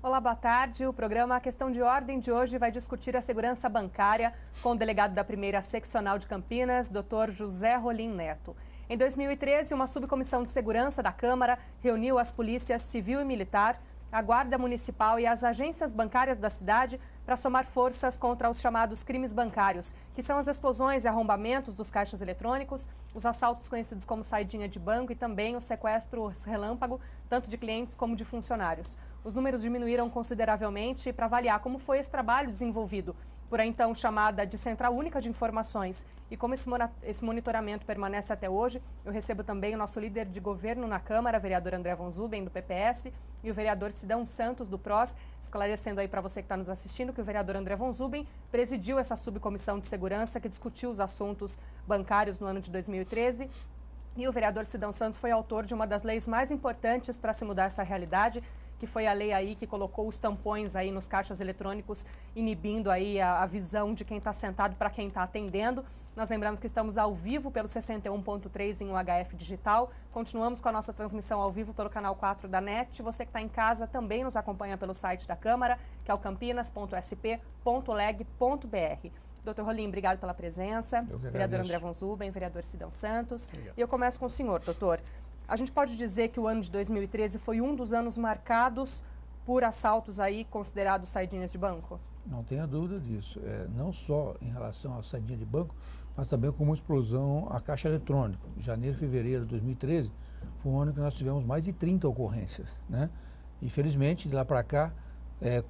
Olá, boa tarde. O programa A Questão de Ordem de hoje vai discutir a segurança bancária com o delegado da primeira seccional de Campinas, Dr. José Rolim Neto. Em 2013, uma subcomissão de segurança da Câmara reuniu as polícias civil e militar, a Guarda Municipal e as agências bancárias da cidade para somar forças contra os chamados crimes bancários, que são as explosões e arrombamentos dos caixas eletrônicos, os assaltos conhecidos como saidinha de banco e também o sequestro relâmpago, tanto de clientes como de funcionários. Os números diminuíram consideravelmente e para avaliar como foi esse trabalho desenvolvido por a então chamada de Central Única de Informações e como esse monitoramento permanece até hoje, eu recebo também o nosso líder de governo na Câmara, vereador André Von Zuben, do PPS, e o vereador Sidão Santos, do PROS, esclarecendo aí para você que está nos assistindo que o vereador André Von Zuben presidiu essa subcomissão de segurança que discutiu os assuntos bancários no ano de 2013. E o vereador Sidão Santos foi autor de uma das leis mais importantes para se mudar essa realidade, que foi a lei aí que colocou os tampões aí nos caixas eletrônicos, inibindo aí a visão de quem está sentado para quem está atendendo. Nós lembramos que estamos ao vivo pelo 61.3 em UHF Digital. Continuamos com a nossa transmissão ao vivo pelo canal 4 da NET. Você que está em casa também nos acompanha pelo site da Câmara, que é o campinas.sp.leg.br. Doutor Rolim, obrigado pela presença. Vereador André Von Zuben, vereador Sidão Santos. Obrigado. E eu começo com o senhor, doutor. A gente pode dizer que o ano de 2013 foi um dos anos marcados por assaltos aí considerados saidinhas de banco? Não tenha dúvida disso. Não só em relação à saidinha de banco, mas também com uma explosão à caixa eletrônica. Janeiro e fevereiro de 2013 foi um ano que nós tivemos mais de 30 ocorrências, né? Infelizmente, de lá para cá,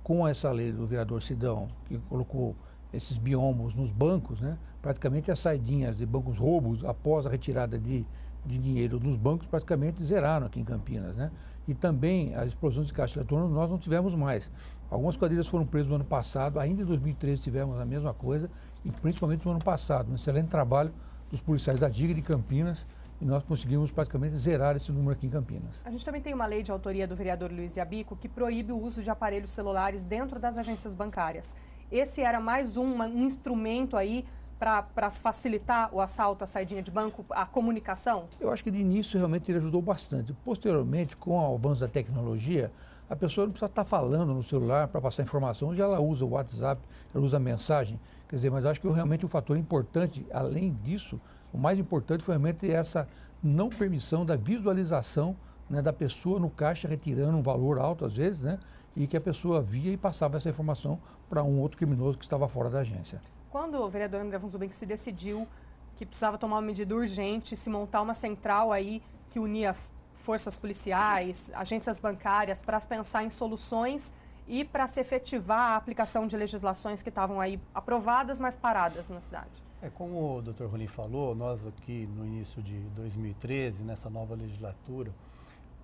com essa lei do vereador Sidão, que colocou esses biombos nos bancos, né? Praticamente as saidinhas de bancos roubos após a retirada de dinheiro dos bancos praticamente zeraram aqui em Campinas, né? E também as explosões de caixa eletrônica nós não tivemos mais. Algumas quadrilhas foram presas no ano passado, ainda em 2013 tivemos a mesma coisa, e principalmente no ano passado, um excelente trabalho dos policiais da DIG de Campinas, e nós conseguimos praticamente zerar esse número aqui em Campinas. A gente também tem uma lei de autoria do vereador Luiz Yabico que proíbe o uso de aparelhos celulares dentro das agências bancárias. Esse era mais um instrumento aí para facilitar o assalto, a saidinha de banco, a comunicação? Eu acho que de início realmente ele ajudou bastante. Posteriormente, com o avanço da tecnologia, a pessoa não precisa estar falando no celular para passar informação. Hoje ela usa o WhatsApp, ela usa a mensagem. Quer dizer, mas eu acho que realmente um fator importante, além disso, o mais importante foi realmente essa não permissão da visualização, né, da pessoa no caixa retirando um valor alto às vezes, né, e que a pessoa via e passava essa informação para um outro criminoso que estava fora da agência. Quando o vereador André Von Zuben se decidiu que precisava tomar uma medida urgente, se montar uma central aí que unia forças policiais, agências bancárias, para pensar em soluções e para se efetivar a aplicação de legislações que estavam aí aprovadas, mas paradas na cidade? Como o Dr. Rolim falou, nós aqui no início de 2013, nessa nova legislatura,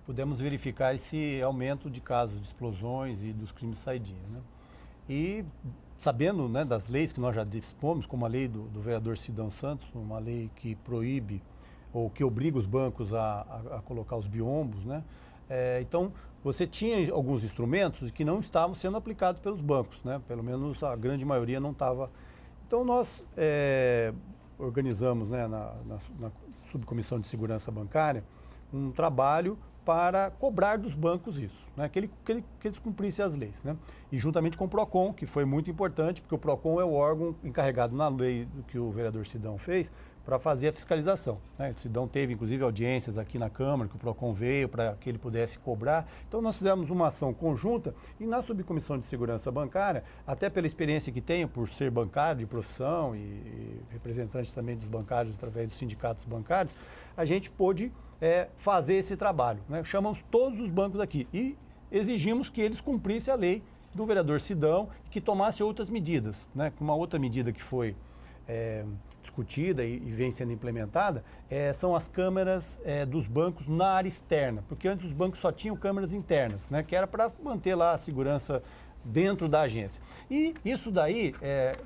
pudemos verificar esse aumento de casos de explosões e dos crimes de saidinha, né? E sabendo, né, das leis que nós já dispomos, como a lei do vereador Sidão Santos, uma lei que proíbe ou que obriga os bancos a colocar os biombos, né? Então, você tinha alguns instrumentos que não estavam sendo aplicados pelos bancos, né? Pelo menos a grande maioria não estava. Então, nós organizamos, né, na subcomissão de segurança bancária um trabalho para cobrar dos bancos isso, né? Que eles cumprissem as leis, né? E juntamente com o PROCON, que foi muito importante, porque o PROCON é o órgão encarregado na lei que o vereador Sidão fez para fazer a fiscalização, né? O Sidão teve, inclusive, audiências aqui na Câmara, que o PROCON veio para que ele pudesse cobrar. Então, nós fizemos uma ação conjunta e na subcomissão de segurança bancária, até pela experiência que tenho, por ser bancário de profissão e representante também dos bancários através dos sindicatos bancários, a gente pôde fazer esse trabalho, né? Chamamos todos os bancos aqui e exigimos que eles cumprissem a lei do vereador Sidão e que tomasse outras medidas, né? Uma outra medida que foi discutida e vem sendo implementada são as câmeras dos bancos na área externa, porque antes os bancos só tinham câmeras internas, né? Que era para manter lá a segurança dentro da agência. E isso daí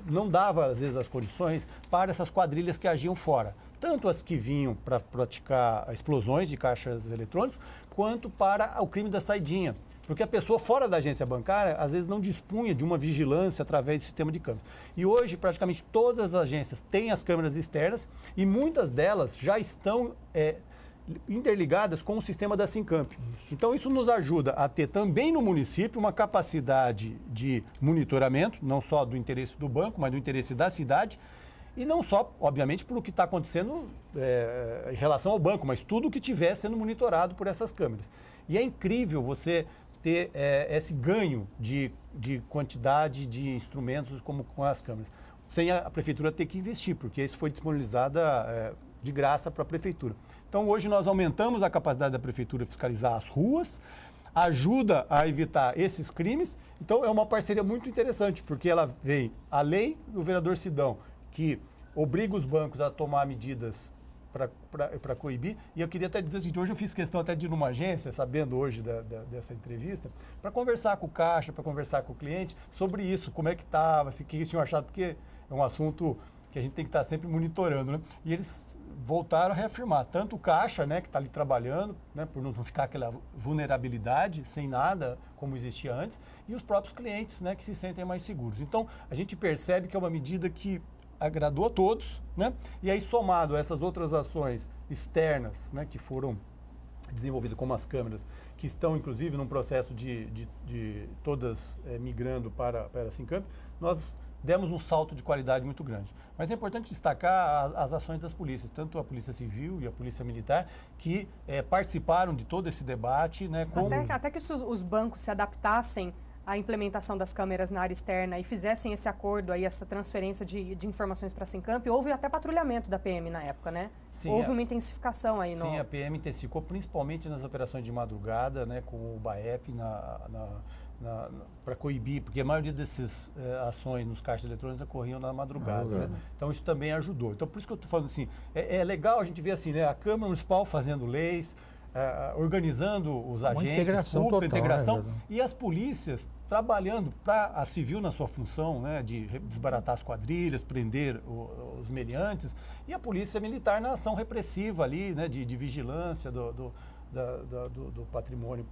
não dava, às vezes, as condições para essas quadrilhas que agiam fora. Tanto as que vinham para praticar explosões de caixas eletrônicos, quanto para o crime da saidinha. Porque a pessoa fora da agência bancária, às vezes, não dispunha de uma vigilância através do sistema de câmeras. E hoje, praticamente todas as agências têm as câmeras externas e muitas delas já estão interligadas com o sistema da Sincamp. Então, isso nos ajuda a ter também no município uma capacidade de monitoramento, não só do interesse do banco, mas do interesse da cidade, e não só, obviamente, por o que está acontecendo em relação ao banco, mas tudo o que estiver sendo monitorado por essas câmeras. E é incrível você ter esse ganho de quantidade de instrumentos como com as câmeras, sem a prefeitura ter que investir, porque isso foi disponibilizada de graça para a prefeitura. Então, hoje nós aumentamos a capacidade da prefeitura fiscalizar as ruas, ajuda a evitar esses crimes. Então, é uma parceria muito interessante, porque ela vem a lei do vereador Sidão, que obriga os bancos a tomar medidas para coibir. E eu queria até dizer o seguinte, hoje eu fiz questão até de ir numa agência, sabendo hoje dessa entrevista, para conversar com o caixa, para conversar com o cliente sobre isso, como é que estava, o que eles tinham achado, porque é um assunto que a gente tem que estar sempre monitorando, né? E eles voltaram a reafirmar, tanto o caixa, né, que está ali trabalhando, né, por não ficar aquela vulnerabilidade sem nada como existia antes, e os próprios clientes, né, que se sentem mais seguros. Então, a gente percebe que é uma medida que agradou a todos, né? E aí, somado a essas outras ações externas, né, que foram desenvolvidas, como as câmeras, que estão, inclusive, num processo de todas migrando para a Sincamp, nós demos um salto de qualidade muito grande. Mas é importante destacar as ações das polícias, tanto a Polícia Civil e a Polícia Militar, que participaram de todo esse debate. Né, até que os bancos se adaptassem à implementação das câmeras na área externa e fizessem esse acordo, aí, essa transferência de informações para a Sincamp, houve até patrulhamento da PM na época, né? Sim, houve uma intensificação aí. Sim, a PM intensificou, principalmente nas operações de madrugada, né, com o BAEP para coibir, porque a maioria dessas ações nos caixas eletrônicos ocorriam na madrugada. Né? Então, isso também ajudou. Então, por isso que eu estou falando assim, é legal a gente ver assim, né, a Câmara Municipal fazendo leis, organizando os agentes, integração total, integração, né? E as polícias trabalhando para a civil na sua função, né, de desbaratar as quadrilhas, prender os meliantes, e a polícia militar na ação repressiva ali, né, de vigilância do patrimônio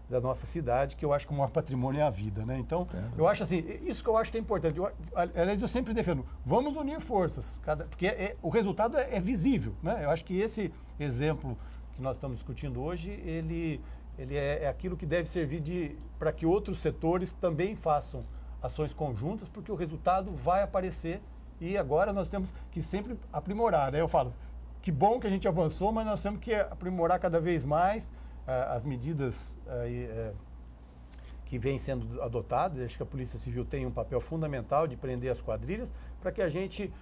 da nossa cidade, que eu acho que o maior patrimônio é a vida, né? Então, eu acho assim, isso que eu acho que é importante. Aliás, eu sempre defendo, vamos unir forças, porque o resultado é visível, né? Eu acho que esse exemplo que nós estamos discutindo hoje, ele é aquilo que deve servir para que outros setores também façam ações conjuntas, porque o resultado vai aparecer e agora nós temos que sempre aprimorar, né? Eu falo, que bom que a gente avançou, mas nós temos que aprimorar cada vez mais as medidas que vêm sendo adotadas. Acho que a Polícia Civil tem um papel fundamental de prender as quadrilhas para que a gente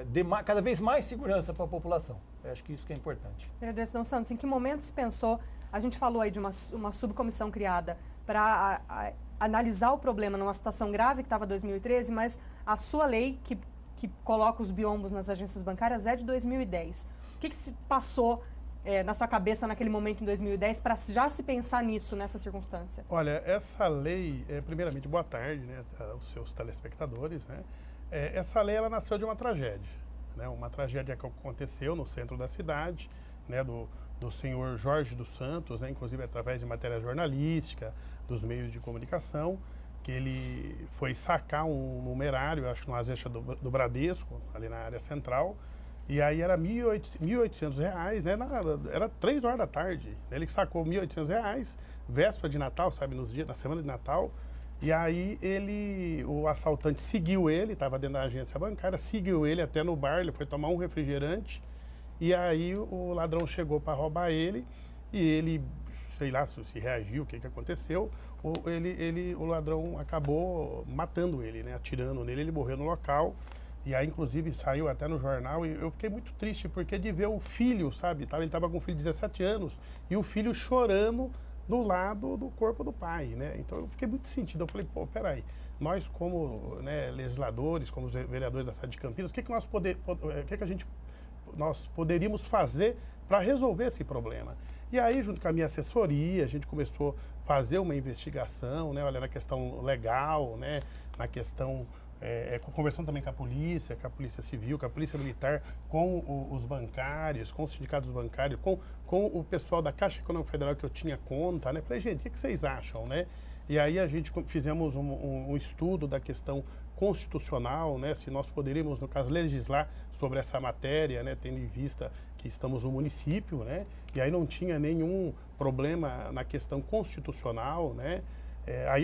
dê cada vez mais segurança para a população. Eu acho que isso que é importante. Vereador Sidão Santos, em que momento se pensou, a gente falou aí de uma subcomissão criada para analisar o problema numa situação grave que estava em 2013, mas a sua lei que coloca os biombos nas agências bancárias é de 2010. O que se passou na sua cabeça naquele momento em 2010 para já se pensar nisso, nessa circunstância? Olha, essa lei, primeiramente, boa tarde, né, aos seus telespectadores, né? Essa lei, ela nasceu de uma tragédia, né? Uma tragédia que aconteceu no centro da cidade, né, do senhor Jorge dos Santos, né, inclusive através de matéria jornalística, dos meios de comunicação, que ele foi sacar um numerário, acho que numa agência do Bradesco, ali na área central. E aí era R$1.800, né? Era 3 horas da tarde. Ele sacou R$1.800, véspera de Natal, sabe, na semana de Natal. E aí o assaltante seguiu ele, estava dentro da agência bancária, seguiu ele até no bar, ele foi tomar um refrigerante. E aí o ladrão chegou para roubar ele e ele, sei lá se reagiu, o que aconteceu. O ladrão acabou matando ele, né? Atirando nele, ele morreu no local. E aí, inclusive, saiu até no jornal e eu fiquei muito triste, porque de ver o filho, sabe? Ele estava com um filho de 17 anos e o filho chorando do lado do corpo do pai, né? Então, eu fiquei muito sentido. Eu falei, pô, peraí, nós como, né, legisladores, como vereadores da cidade de Campinas, o que nós poderíamos fazer para resolver esse problema? E aí, junto com a minha assessoria, a gente começou a fazer uma investigação, né? Olha, na questão legal, né? Na questão... conversando também com a Polícia Civil, com a Polícia Militar, com os bancários, com os sindicatos bancários, com o pessoal da Caixa Econômica Federal que eu tinha conta, né? Falei, gente, o que vocês acham, né? E aí a gente fizemos um estudo da questão constitucional, né, se nós poderíamos, no caso, legislar sobre essa matéria, né, tendo em vista que estamos no município, né, e aí não tinha nenhum problema na questão constitucional, né. Aí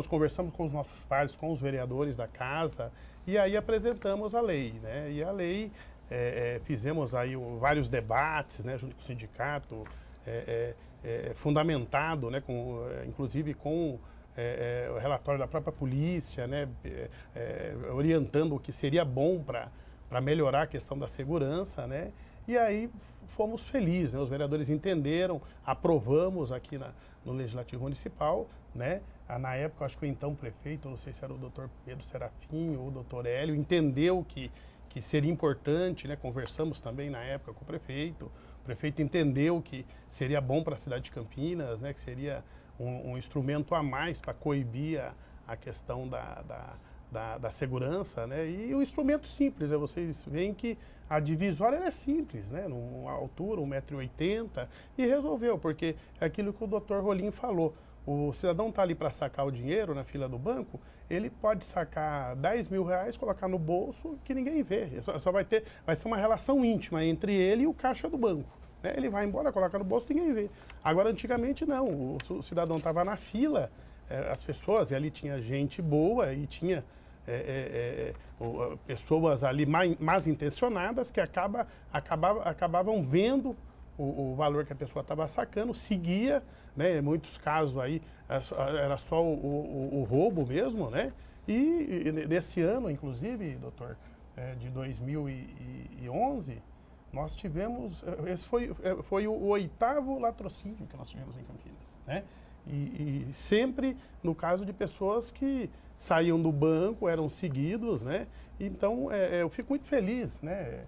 conversamos com os nossos pares, com os vereadores da casa, e aí apresentamos a lei, né, e a lei, fizemos aí vários debates, né, junto com o sindicato, fundamentado, né, inclusive com o relatório da própria polícia, né, orientando o que seria bom para melhorar a questão da segurança, né, e aí fomos felizes, né, os vereadores entenderam, aprovamos aqui no Legislativo Municipal, né, na época acho que o então prefeito, não sei se era o doutor Pedro Serafim ou o doutor Hélio, entendeu que seria importante, né, conversamos também na época com o prefeito entendeu que seria bom para a cidade de Campinas, né, que seria um instrumento a mais para coibir a questão da segurança, né? E um instrumento simples, né? Vocês veem que a divisória é simples, né? Numa altura, 1,80 m, e resolveu, porque é aquilo que o doutor Rolim falou. O cidadão está ali para sacar o dinheiro na fila do banco, ele pode sacar 10 mil reais, colocar no bolso, que ninguém vê. Vai ser uma relação íntima entre ele e o caixa do banco. Ele vai embora, coloca no bolso, ninguém vê. Agora, antigamente, não. O cidadão estava na fila, as pessoas, e ali tinha gente boa e tinha pessoas ali mais intencionadas que acabavam vendo o valor que a pessoa estava sacando, seguia, né? Em muitos casos aí era só o roubo mesmo, né? E nesse ano, inclusive, doutor, de 2011... nós tivemos, esse foi o 8º latrocínio que nós tivemos em Campinas, né? E sempre no caso de pessoas que saíam do banco, eram seguidos, né? Então, eu fico muito feliz, né?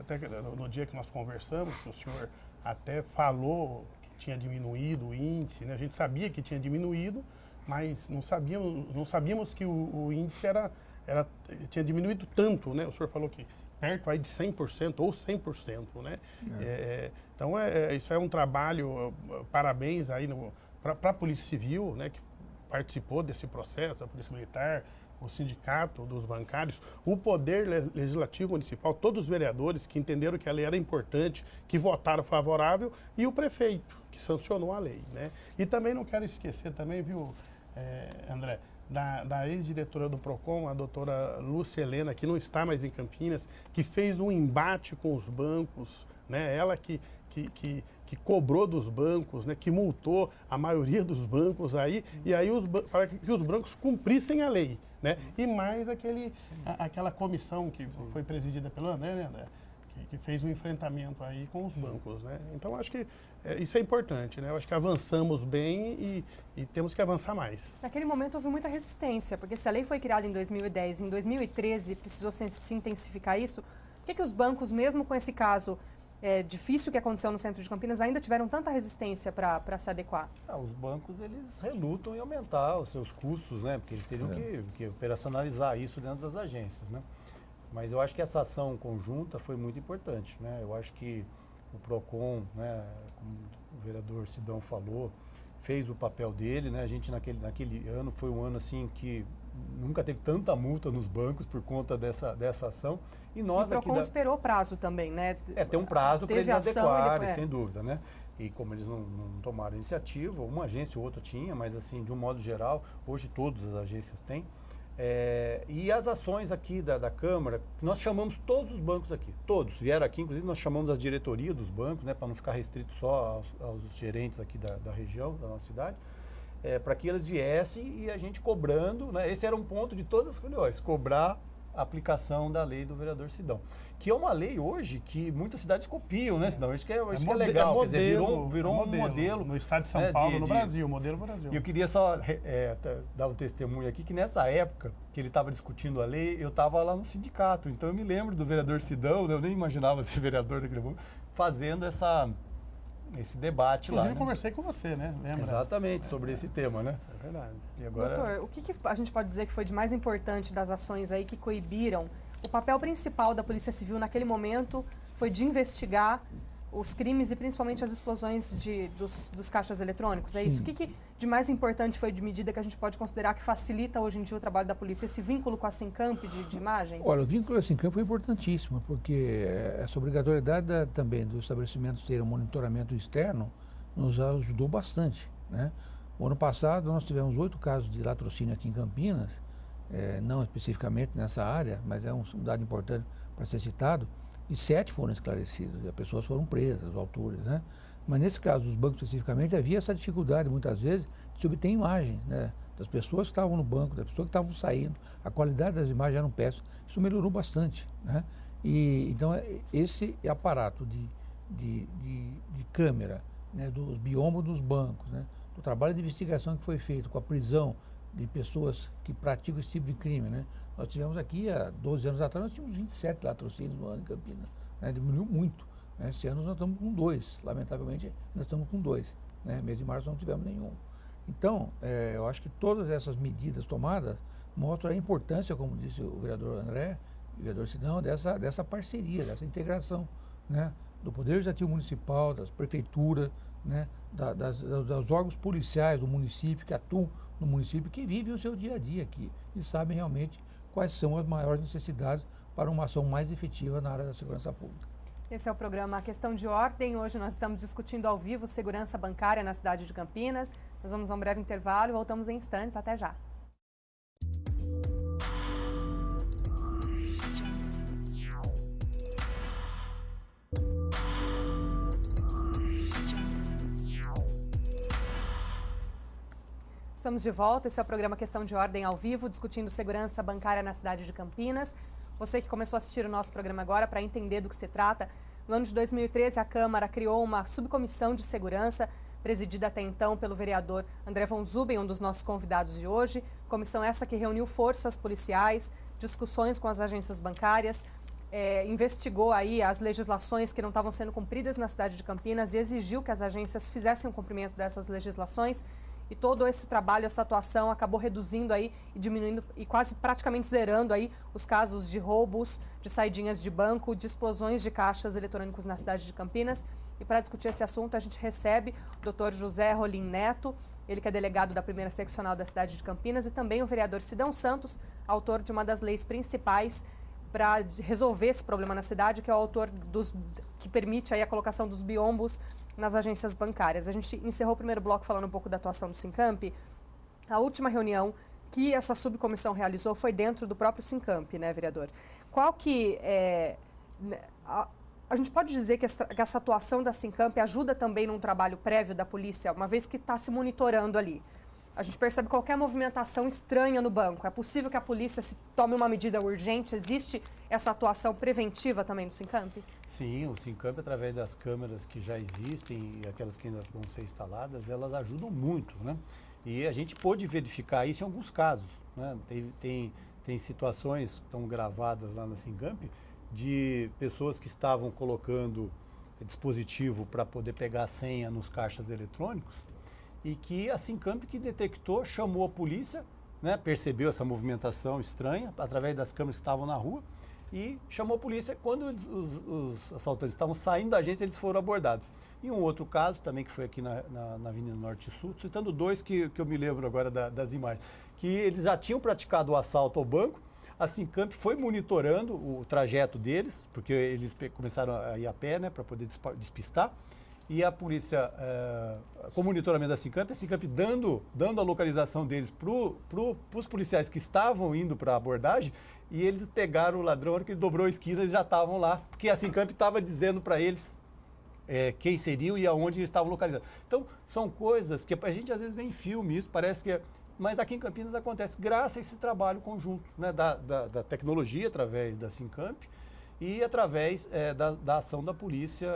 Até no dia que nós conversamos, o senhor até falou que tinha diminuído o índice, né? A gente sabia que tinha diminuído, mas não sabíamos que o índice tinha diminuído tanto, né? O senhor falou que perto aí de 100% ou 100%, né? Então, isso é um trabalho, parabéns aí para a Polícia Civil, né, que participou desse processo, a Polícia Militar, o Sindicato dos Bancários, o Poder Legislativo Municipal, todos os vereadores que entenderam que a lei era importante, que votaram favorável, e o prefeito, que sancionou a lei, né? E também não quero esquecer também, viu, André, da ex-diretora do PROCON, a doutora Lúcia Helena, que não está mais em Campinas, que fez um embate com os bancos, né? Ela que cobrou dos bancos, né? Que multou a maioria dos bancos aí, e aí para que os bancos cumprissem a lei, né? E mais aquela comissão que foi presidida pelo André, né, André? Que fez um enfrentamento aí com os bancos, né? Então, acho que isso é importante, né? Eu acho que avançamos bem e temos que avançar mais. Naquele momento houve muita resistência, porque se a lei foi criada em 2010, em 2013 precisou se intensificar isso, por que os bancos, mesmo com esse caso difícil que aconteceu no centro de Campinas, ainda tiveram tanta resistência para se adequar? Os bancos, eles relutam em aumentar os seus custos, né? Porque eles teriam que operacionalizar isso dentro das agências, né? Mas eu acho que essa ação conjunta foi muito importante, né? Eu acho que o PROCON, né, como o vereador Sidão falou, fez o papel dele, né? A gente naquele ano foi um ano assim que nunca teve tanta multa nos bancos por conta dessa ação. E nós o PROCON esperou prazo também, né? Tem um prazo para eles adequarem, sem dúvida, né? E como eles não tomaram iniciativa, uma agência ou outra tinha, mas assim, de um modo geral, hoje todas as agências têm. E as ações aqui da Câmara, nós chamamos todos os bancos aqui, todos vieram aqui, inclusive nós chamamos as diretorias dos bancos, né, para não ficar restrito só aos gerentes aqui da região, da nossa cidade, para que eles viessem e a gente cobrando, né, esse era um ponto de todas as reuniões, cobrar a aplicação da lei do vereador Sidão, que é uma lei hoje que muitas cidades copiam, né, Sidão? Isso que é legal, quer dizer, virou um modelo. No estado de São Paulo, no Brasil, modelo Brasil. E eu queria só dar um testemunho aqui, que nessa época que ele estava discutindo a lei, eu estava lá no sindicato, então eu me lembro do vereador Sidão, né, eu nem imaginava ser vereador daquele mundo, fazendo esse debate lá. Eu conversei com você, né? Lembra? Exatamente, sobre esse tema, né? É verdade. E agora... Doutor, o que a gente pode dizer que foi de mais importante das ações aí que coibiram? O papel principal da Polícia Civil naquele momento foi de investigar os crimes e principalmente as explosões dos caixas eletrônicos, é isso? O que de mais importante foi de medida que a gente pode considerar que facilita hoje em dia o trabalho da polícia? Esse vínculo com a Sincamp de imagens? Olha, o vínculo com a Sincamp foi importantíssimo, porque essa obrigatoriedade também dos estabelecimentos terem um monitoramento externo nos ajudou bastante, né? O ano passado nós tivemos 8 casos de latrocínio aqui em Campinas, não especificamente nessa área, mas é um dado importante para ser citado, e 7 foram esclarecidos, e as pessoas foram presas, os autores, né? Mas nesse caso dos bancos especificamente, havia essa dificuldade muitas vezes de se obter imagem, né, das pessoas que estavam no banco, das pessoas que estavam saindo, a qualidade das imagens eram péssimas. Isso melhorou bastante, né? E então esse aparato de câmera, né, dos biombos dos bancos, né, do trabalho de investigação que foi feito com a prisão de pessoas que praticam esse tipo de crime, né? Nós tivemos aqui, há 12 anos atrás, nós tínhamos 27 latrocínios no ano em Campinas, né? Diminuiu muito, né? Esse ano nós estamos com 2, lamentavelmente nós estamos com 2, né? Mês de março não tivemos nenhum. Então, eu acho que todas essas medidas tomadas mostram a importância, como disse o vereador André, o vereador Sidão, dessa parceria, dessa integração, né, do Poder Legislativo Municipal, das prefeituras, né, dos órgãos policiais do município, que atuam no município, que vivem o seu dia a dia aqui e sabem realmente quais são as maiores necessidades para uma ação mais efetiva na área da segurança pública. Esse é o programa Questão de Ordem. Hoje nós estamos discutindo ao vivo segurança bancária na cidade de Campinas. Nós vamos a um breve intervalo e voltamos em instantes. Até já. Estamos de volta, esse é o programa Questão de Ordem ao vivo, discutindo segurança bancária na cidade de Campinas. Você que começou a assistir o nosso programa agora, para entender do que se trata, no ano de 2013 a Câmara criou uma subcomissão de segurança, presidida até então pelo vereador André von Zuben, um dos nossos convidados de hoje. Comissão essa que reuniu forças policiais, discussões com as agências bancárias, investigou aí as legislações que não estavam sendo cumpridas na cidade de Campinas e exigiu que as agências fizessem o cumprimento dessas legislações. E todo esse trabalho, essa atuação acabou reduzindo aí e diminuindo e quase praticamente zerando aí os casos de roubos, de saidinhas de banco, de explosões de caixas eletrônicos na cidade de Campinas. E para discutir esse assunto a gente recebe o Dr. José Rolim Neto, ele que é delegado da primeira seccional da cidade de Campinas, e também o vereador Sidão Santos, autor de uma das leis principais para resolver esse problema na cidade, que é o autor que permite aí a colocação dos biombos nas agências bancárias. A gente encerrou o primeiro bloco falando um pouco da atuação do Sincamp. A última reunião que essa subcomissão realizou foi dentro do próprio Sincamp, né, vereador? Qual que a gente pode dizer que essa atuação da Sincamp ajuda também num trabalho prévio da polícia, uma vez que está se monitorando ali? A gente percebe qualquer movimentação estranha no banco. É possível que a polícia se tome uma medida urgente? Existe essa atuação preventiva também no Sincamp? Sim, o Sincamp, através das câmeras que já existem e aquelas que ainda vão ser instaladas, elas ajudam muito, né? E a gente pôde verificar isso em alguns casos, né? Tem situações que estão gravadas lá na Sincamp de pessoas que estavam colocando dispositivo para poder pegar a senha nos caixas eletrônicos, e que a Sincamp que detectou, chamou a polícia, né, percebeu essa movimentação estranha através das câmeras que estavam na rua e chamou a polícia. Quando os assaltantes estavam saindo da agência, eles foram abordados. E um outro caso também que foi aqui na Avenida Norte e Sul, citando 2 que eu me lembro agora das imagens, que eles já tinham praticado o assalto ao banco. A Sincamp foi monitorando o trajeto deles, porque eles começaram a ir a pé, né, para poder despistar. E a polícia, com o monitoramento da Sincamp, a Sincamp dando a localização deles para os policiais que estavam indo para a abordagem, e eles pegaram o ladrão, que ele dobrou a esquina, eles já estavam lá, porque a Sincamp estava dizendo para eles quem seriam e aonde eles estavam localizados. Então, são coisas que a gente às vezes vê em filme, isso parece que mas aqui em Campinas acontece graças a esse trabalho conjunto, né, da tecnologia através da Sincamp, e através da ação da polícia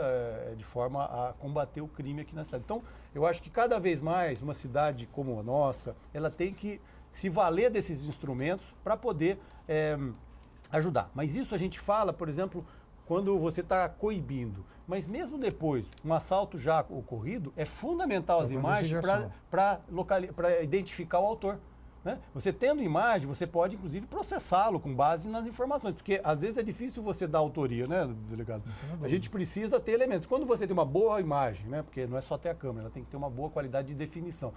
de forma a combater o crime aqui na cidade. Então, eu acho que cada vez mais uma cidade como a nossa, ela tem que se valer desses instrumentos para poder ajudar. Mas isso a gente fala, por exemplo, quando você está coibindo. Mas mesmo depois, um assalto já ocorrido, é fundamental as imagens para identificar o autor. né? Você tendo imagem, você pode, inclusive, processá-lo com base nas informações, porque às vezes é difícil você dar autoria, né, delegado? A gente precisa ter elementos. Quando você tem uma boa imagem, né, porque não é só ter a câmera, ela tem que ter uma boa qualidade de definição.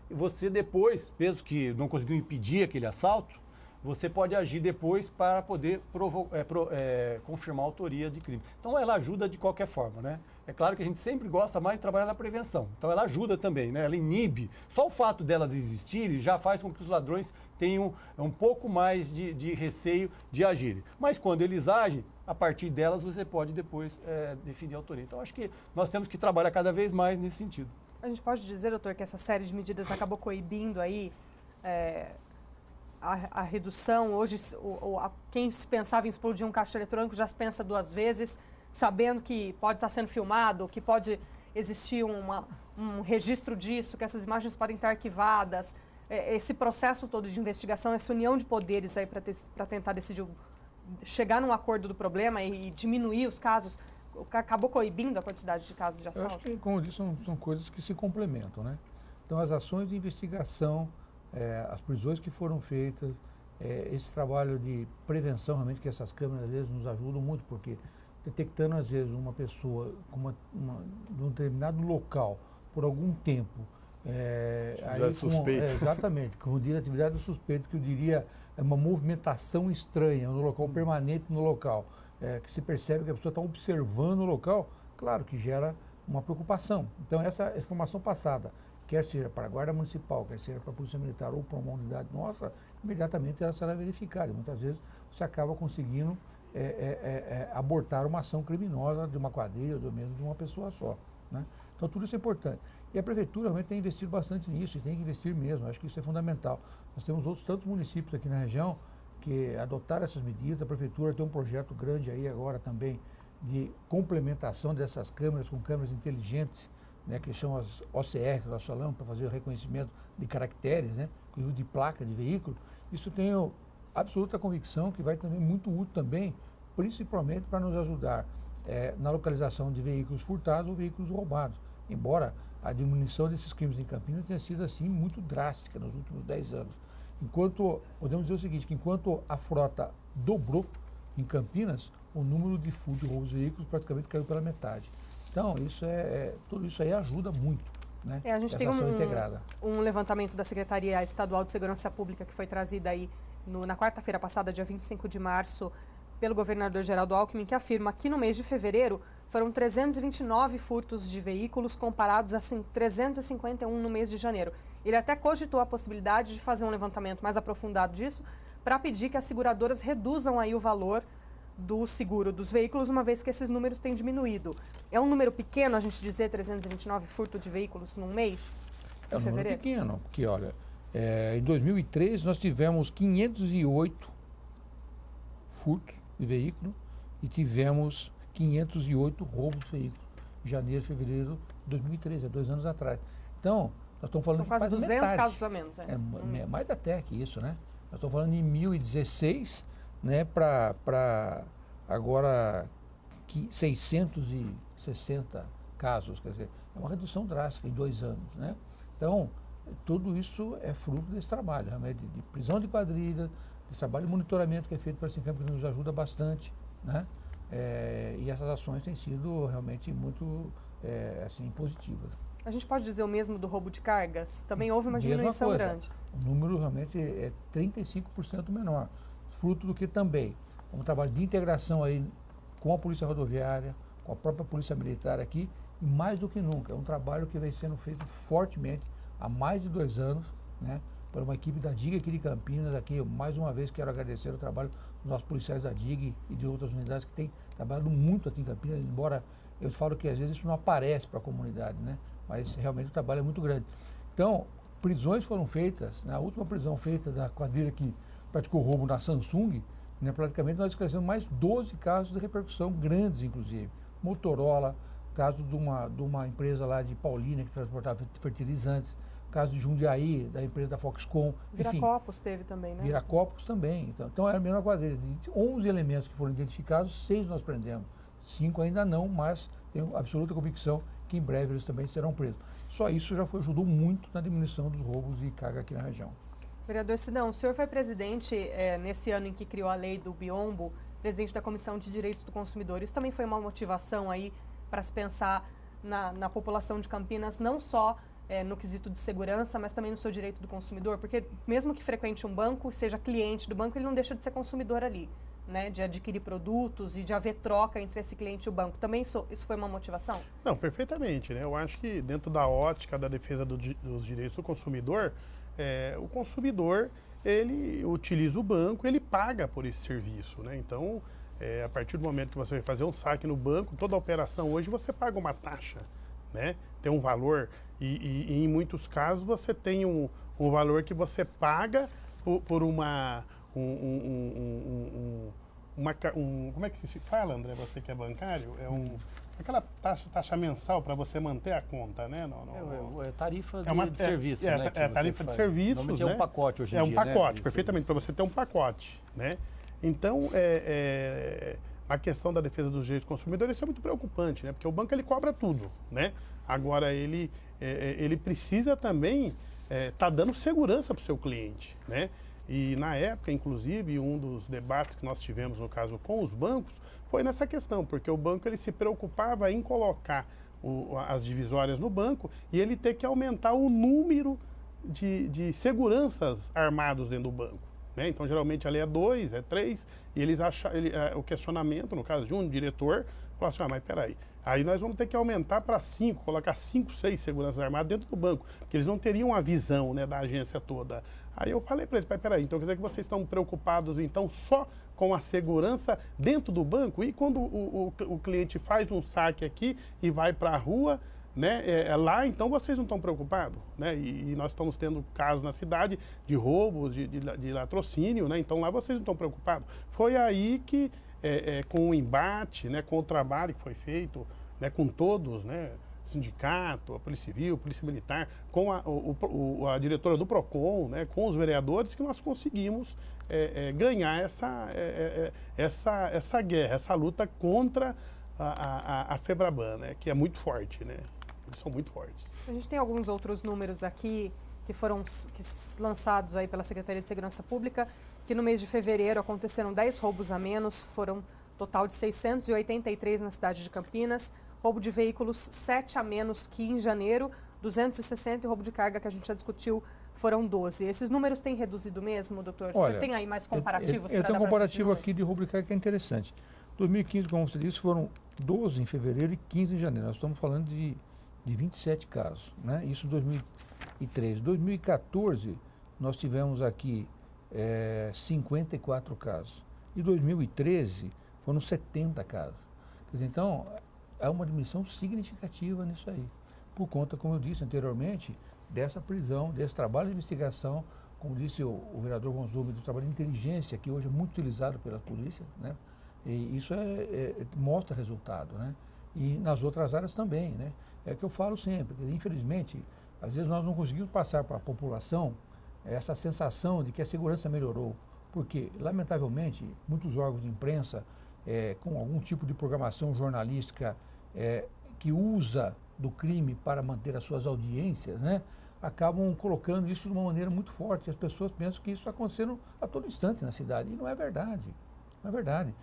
E você depois, mesmo que não conseguiu impedir aquele assalto, você pode agir depois para poder confirmar a autoria de crime. Então ela ajuda de qualquer forma, né? É claro que a gente sempre gosta mais de trabalhar na prevenção. Então ela ajuda também, né? Ela inibe. Só o fato delas existirem já faz com que os ladrões tenham um pouco mais de receio de agirem. Mas quando eles agem, a partir delas você pode depois definir a autoria. Então acho que nós temos que trabalhar cada vez mais nesse sentido. A gente pode dizer, doutor, que essa série de medidas acabou coibindo aí a redução. Hoje, quem se pensava em explodir um caixa eletrônico já se pensa duas vezes, sabendo que pode estar sendo filmado, que pode existir um registro disso, que essas imagens podem estar arquivadas. Esse processo todo de investigação, essa união de poderes aí para tentar decidir, chegar num acordo do problema e diminuir os casos, acabou coibindo a quantidade de casos de assalto? Eu acho que, como eu disse, são coisas que se complementam, né? Então, as ações de investigação, as prisões que foram feitas, esse trabalho de prevenção, realmente, que essas câmeras, às vezes, nos ajudam muito, porque detectando, às vezes, uma pessoa num determinado local, por algum tempo, já é suspeito. Exatamente, como diz a atividade do suspeito, que eu diria é uma movimentação estranha no local, permanente no local, que se percebe que a pessoa está observando o local, claro que gera uma preocupação. Então, essa informação passada, quer seja para a Guarda Municipal, quer seja para a Polícia Militar ou para uma unidade nossa, imediatamente ela será verificada. E muitas vezes você acaba conseguindo abortar uma ação criminosa de uma quadrilha ou mesmo de uma pessoa só, né? Então, tudo isso é importante. E a Prefeitura realmente tem investido bastante nisso e tem que investir mesmo. Acho que isso é fundamental. Nós temos outros tantos municípios aqui na região que adotaram essas medidas. A Prefeitura tem um projeto grande aí agora também de complementação dessas câmeras com câmeras inteligentes, né, que chamam as OCR, que nós falamos, para fazer o reconhecimento de caracteres, né, inclusive de placa de veículo. Isso tenho absoluta convicção que vai também muito útil também, principalmente para nos ajudar na localização de veículos furtados ou veículos roubados. Embora a diminuição desses crimes em Campinas tenha sido assim muito drástica nos últimos 10 anos. Podemos dizer o seguinte, que enquanto a frota dobrou em Campinas, o número de furtos e roubos de veículos praticamente caiu pela metade. Então, tudo isso aí ajuda muito, né? A gente tem integrada. Um levantamento da Secretaria Estadual de Segurança Pública que foi trazida aí na quarta-feira passada, dia 25 de março, pelo governador Geraldo Alckmin, que afirma que no mês de fevereiro foram 329 furtos de veículos comparados a 351 no mês de janeiro. Ele até cogitou a possibilidade de fazer um levantamento mais aprofundado disso para pedir que as seguradoras reduzam aí o valor do seguro dos veículos, uma vez que esses números têm diminuído. É um número pequeno a gente dizer 329 furtos de veículos num mês? É um número pequeno, porque olha, em 2013 nós tivemos 508 furtos de veículo e tivemos 508 roubos de veículo. Em janeiro e fevereiro de 2013, há 2 anos atrás. Então, nós estamos falando de quase 200 metade. casos a menos. Mais até que isso, né? Nós estamos falando em 1016, né, para agora 660 casos. Quer dizer, é uma redução drástica em 2 anos, né? Então, tudo isso é fruto desse trabalho, realmente, de prisão de quadrilha, desse trabalho de monitoramento que é feito para esse campo, que nos ajuda bastante, né? E essas ações têm sido realmente muito assim, positivas. A gente pode dizer o mesmo do roubo de cargas? Também houve uma diminuição grande. O número realmente é 35% menor, fruto do que também um trabalho de integração aí com a Polícia Rodoviária, com a própria Polícia Militar aqui, e mais do que nunca, é um trabalho que vem sendo feito fortemente há mais de 2 anos, né, por uma equipe da DIG aqui de Campinas. Aqui, eu, mais uma vez, quero agradecer o trabalho dos nossos policiais da DIG e de outras unidades que têm trabalhado muito aqui em Campinas, embora eu falo que às vezes isso não aparece para a comunidade, né, mas realmente o trabalho é muito grande. Então, prisões foram feitas, na última prisão feita da quadrilha que praticou roubo na Samsung, né, praticamente nós esclarecemos mais 12 casos de repercussão grandes, inclusive. Motorola, caso de uma empresa lá de Paulínia que transportava fertilizantes, caso de Jundiaí, da empresa da Foxconn. Viracopos teve também, né? Viracopos também. Então era a mesma quadrilha. De 11 elementos que foram identificados, 6 nós prendemos. 5 ainda não, mas tenho absoluta convicção que em breve eles também serão presos. Só isso já ajudou muito na diminuição dos roubos de carga aqui na região. Vereador Sidão, o senhor foi presidente nesse ano em que criou a lei do biombo, presidente da Comissão de Direitos do Consumidor. Isso também foi uma motivação aí para se pensar na população de Campinas, não só no quesito de segurança, mas também no seu direito do consumidor? Porque mesmo que frequente um banco, seja cliente do banco, ele não deixa de ser consumidor ali, né? De adquirir produtos e de haver troca entre esse cliente e o banco. Também isso foi uma motivação? Não, perfeitamente, né? Eu acho que dentro da ótica da defesa dos direitos do consumidor, o consumidor, ele utiliza o banco, ele paga por esse serviço, né? Então, a partir do momento que você vai fazer um saque no banco, toda operação hoje você paga uma taxa, né? Tem um valor e em muitos casos você tem um valor que você paga por uma... como é que se fala, André, você que é bancário? Aquela taxa mensal para você manter a conta, né? É tarifa de serviço, né? Tarifa de serviço, normalmente né? É um pacote hoje em dia, É um pacote, né? perfeitamente, para você ter um pacote, né? Então, a questão da defesa dos direitos do consumidor, isso é muito preocupante, né? Porque o banco, ele cobra tudo, né? Agora, ele precisa também estar dando segurança para o seu cliente, né? E na época, inclusive, um dos debates que nós tivemos, no caso, com os bancos, foi nessa questão, porque o banco ele se preocupava em colocar as divisórias no banco e ele ter que aumentar o número de seguranças armados dentro do banco, né? Então, geralmente, ali é 2, é 3, e eles o questionamento, no caso de um diretor, falou assim, mas peraí, aí nós vamos ter que aumentar para 5, colocar 5, 6 seguranças armadas dentro do banco, porque eles não teriam a visão, né, da agência toda. Aí eu falei para eles, peraí, então quer dizer que vocês estão preocupados então só com a segurança dentro do banco? E quando o cliente faz um saque aqui e vai para a rua, né, lá então vocês não estão preocupados, né? E nós estamos tendo casos na cidade de roubos, de latrocínio, né? Então lá vocês não estão preocupados. Foi aí que, com o embate, né, com o trabalho que foi feito, né, com todos, né, sindicato, a Polícia Civil, a Polícia Militar, com a diretora do PROCON, né, com os vereadores, que nós conseguimos ganhar essa guerra, essa luta contra a FEBRABAN, né, que é muito forte, né? Eles são muito fortes. A gente tem alguns outros números aqui que foram lançados aí pela Secretaria de Segurança Pública, que no mês de fevereiro aconteceram 10 roubos a menos, foram total de 683 na cidade de Campinas, roubo de veículos 7 a menos que em janeiro, 260 e roubo de carga que a gente já discutiu foram 12. Esses números têm reduzido mesmo, doutor? Olha, você tem aí mais comparativos? Eu tenho um comparativo aqui de roubo de carga que é interessante. 2015, como você disse, foram 12 em fevereiro e 15 em janeiro. Nós estamos falando de 27 casos, né? Isso em 2013. 2014, nós tivemos aqui 54 casos. E 2013, foram 70 casos. Quer dizer, então, há uma diminuição significativa nisso aí. Por conta, como eu disse anteriormente, dessa prisão, desse trabalho de investigação, como disse o vereador Gonzumi, do trabalho de inteligência, que hoje é muito utilizado pela polícia, né? E isso mostra resultado, né? E nas outras áreas também, né? É que eu falo sempre, que, infelizmente, às vezes nós não conseguimos passar para a população essa sensação de que a segurança melhorou, porque, lamentavelmente, muitos órgãos de imprensa, com algum tipo de programação jornalística que usa do crime para manter as suas audiências, né, acabam colocando isso de uma maneira muito forte. As pessoas pensam que isso está acontecendo a todo instante na cidade, e não é verdade. Não é verdade.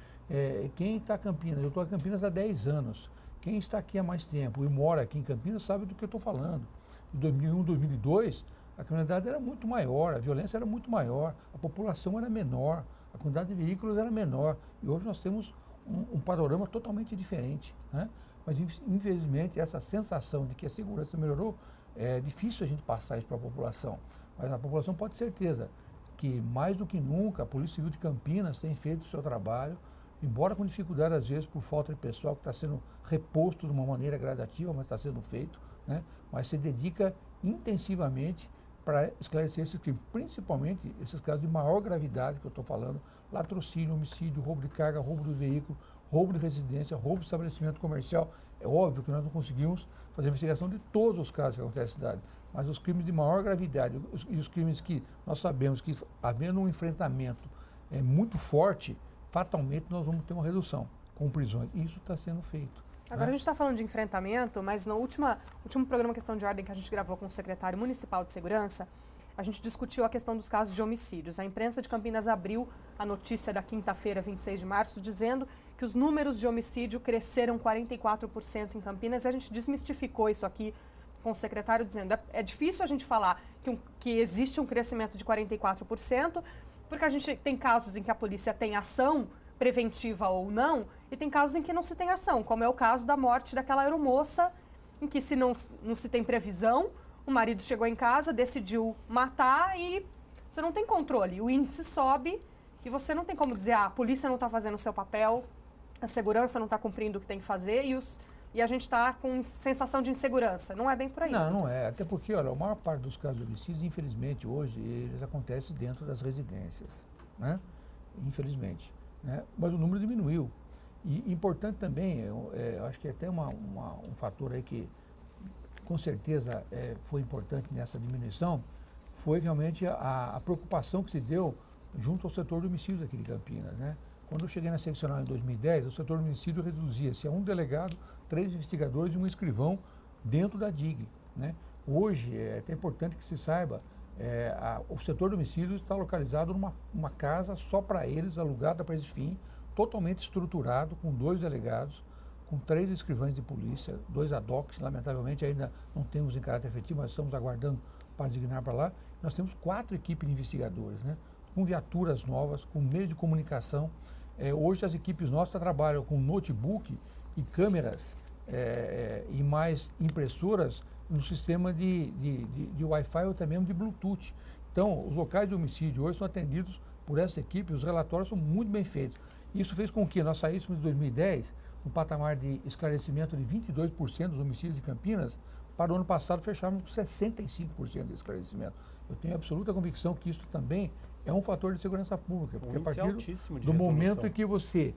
Quem está em Campinas, eu estou em Campinas há 10 anos, quem está aqui há mais tempo e mora aqui em Campinas sabe do que eu estou falando. Em 2001, 2002, a criminalidade era muito maior, a violência era muito maior, a população era menor, a quantidade de veículos era menor. E hoje nós temos um panorama totalmente diferente, né? Mas, infelizmente, essa sensação de que a segurança melhorou, é difícil a gente passar isso para a população. Mas a população pode ter certeza que, mais do que nunca, a Polícia Civil de Campinas tem feito o seu trabalho, embora com dificuldade, às vezes, por falta de pessoal que está sendo reposto de uma maneira gradativa, mas está sendo feito, né? Mas se dedica intensivamente para esclarecer esses crimes, principalmente esses casos de maior gravidade que eu estou falando, latrocínio, homicídio, roubo de carga, roubo do veículo, roubo de residência, roubo de estabelecimento comercial. É óbvio que nós não conseguimos fazer a investigação de todos os casos que acontecem na cidade, mas os crimes de maior gravidade e os crimes que nós sabemos que, havendo um enfrentamento muito forte, fatalmente nós vamos ter uma redução com prisões. Isso está sendo feito. Agora, a gente está falando de enfrentamento, mas no último programa Questão de Ordem que a gente gravou com o secretário municipal de segurança, a gente discutiu a questão dos casos de homicídios. A imprensa de Campinas abriu a notícia da quinta-feira, 26 de março, dizendo que os números de homicídio cresceram 44% em Campinas. E a gente desmistificou isso aqui com o secretário, dizendo é difícil a gente falar que existe um crescimento de 44%, porque a gente tem casos em que a polícia tem ação preventiva ou não, e tem casos em que não se tem ação, como é o caso da morte daquela aeromoça, em que se não se tem previsão, o marido chegou em casa, decidiu matar e você não tem controle. O índice sobe e você não tem como dizer, a polícia não está fazendo o seu papel, a segurança não está cumprindo o que tem que fazer e a gente está com sensação de insegurança. Não é bem por aí. Não, não é. Até porque, olha, a maior parte dos casos de homicídios, infelizmente, hoje, eles acontecem dentro das residências, né? Infelizmente. Né? Mas o número diminuiu. E importante também, eu acho que até um fator aí que, com certeza, foi importante nessa diminuição, foi realmente a preocupação que se deu junto ao setor do homicídio aqui de Campinas, né? Quando eu cheguei na seccional em 2010, o setor do homicídio reduzia-se a um delegado, 3 investigadores e um escrivão dentro da DIG, né? Hoje, é até importante que se saiba, o setor do homicídio está localizado numa casa só para eles, alugada para esse fim, totalmente estruturado, com 2 delegados, com 3 escrivães de polícia, 2 ad-hocs, lamentavelmente ainda não temos em caráter efetivo, mas estamos aguardando para designar para lá. Nós temos 4 equipes de investigadores, né? Com viaturas novas, com meio de comunicação. Hoje as equipes nossas trabalham com notebook e câmeras e mais impressoras no sistema de Wi-Fi ou até mesmo de Bluetooth. Então, os locais de homicídio hoje são atendidos por essa equipe, os relatórios são muito bem feitos. Isso fez com que nós saíssemos de 2010 um patamar de esclarecimento de 22% dos homicídios de Campinas, para o ano passado fecharmos com 65% de esclarecimento. Eu tenho absoluta convicção que isso também é um fator de segurança pública, porque a partir do momento em que você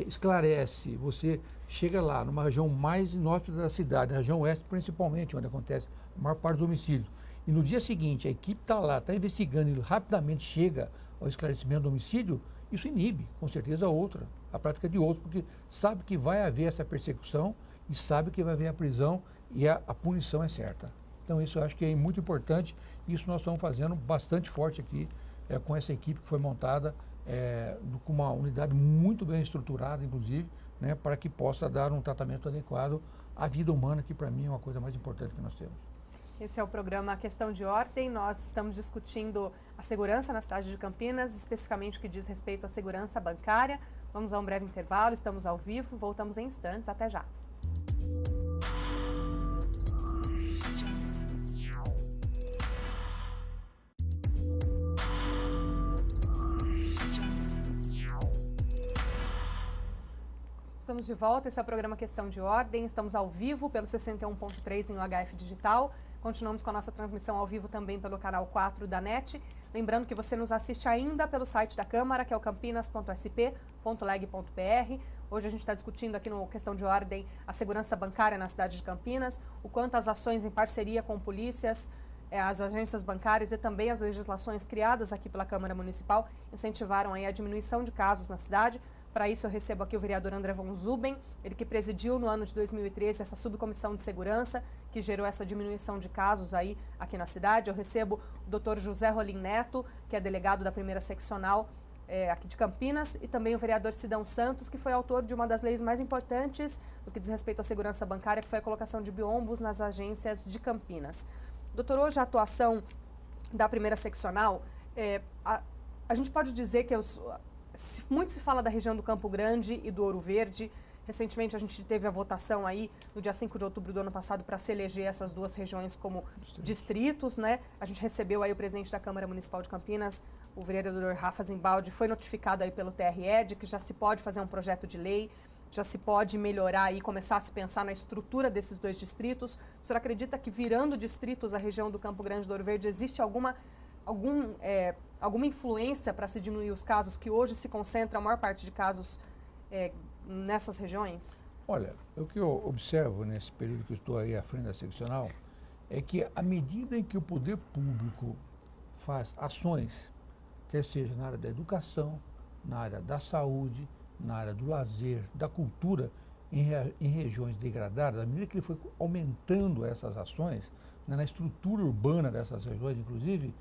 esclarece, você chega lá numa região mais inóspita da cidade, na região oeste principalmente, onde acontece a maior parte dos homicídios, e no dia seguinte a equipe está lá, está investigando e rapidamente chega ao esclarecimento do homicídio, isso inibe, com certeza, a prática de outros, porque sabe que vai haver essa persecução e sabe que vai haver a prisão e a punição é certa. Então isso eu acho que é muito importante e isso nós estamos fazendo bastante forte aqui com essa equipe que foi montada com uma unidade muito bem estruturada, inclusive, né, para que possa dar um tratamento adequado à vida humana, que para mim é uma coisa mais importante que nós temos. Esse é o programa Questão de Ordem. Nós estamos discutindo a segurança na cidade de Campinas, especificamente o que diz respeito à segurança bancária. Vamos a um breve intervalo, estamos ao vivo, voltamos em instantes. Até já. Estamos de volta, esse é o programa Questão de Ordem, estamos ao vivo pelo 61.3 em UHF Digital, continuamos com a nossa transmissão ao vivo também pelo canal 4 da NET, lembrando que você nos assiste ainda pelo site da Câmara, que é o campinas.sp.leg.br. Hoje a gente está discutindo aqui no Questão de Ordem a segurança bancária na cidade de Campinas, o quanto as ações em parceria com polícias, as agências bancárias e também as legislações criadas aqui pela Câmara Municipal incentivaram aí a diminuição de casos na cidade. Para isso, eu recebo aqui o vereador André von Zuben, ele que presidiu no ano de 2013 essa subcomissão de segurança, que gerou essa diminuição de casos aí aqui na cidade. Eu recebo o doutor José Rolim Neto, que é delegado da primeira seccional aqui de Campinas, e também o vereador Sidão Santos, que foi autor de uma das leis mais importantes no que diz respeito à segurança bancária, que foi a colocação de biombos nas agências de Campinas. Doutor, hoje a atuação da primeira seccional, a gente pode dizer que muito se fala da região do Campo Grande e do Ouro Verde. Recentemente a gente teve a votação aí no dia 5 de outubro do ano passado para se eleger essas 2 regiões como distritos, né? A gente recebeu aí o presidente da Câmara Municipal de Campinas, o vereador Rafa Zimbaldi, foi notificado aí pelo TRE de que já se pode fazer um projeto de lei, já se pode melhorar e começar a se pensar na estrutura desses 2 distritos. O senhor acredita que virando distritos a região do Campo Grande e do Ouro Verde existe alguma influência para se diminuir os casos, que hoje se concentra a maior parte de casos nessas regiões? Olha, o que eu observo nesse período que eu estou aí à frente da seccional é que à medida em que o poder público faz ações, quer seja na área da educação, na área da saúde, na área do lazer, da cultura, em regiões degradadas, à medida que ele foi aumentando essas ações, né, na estrutura urbana dessas regiões, inclusive,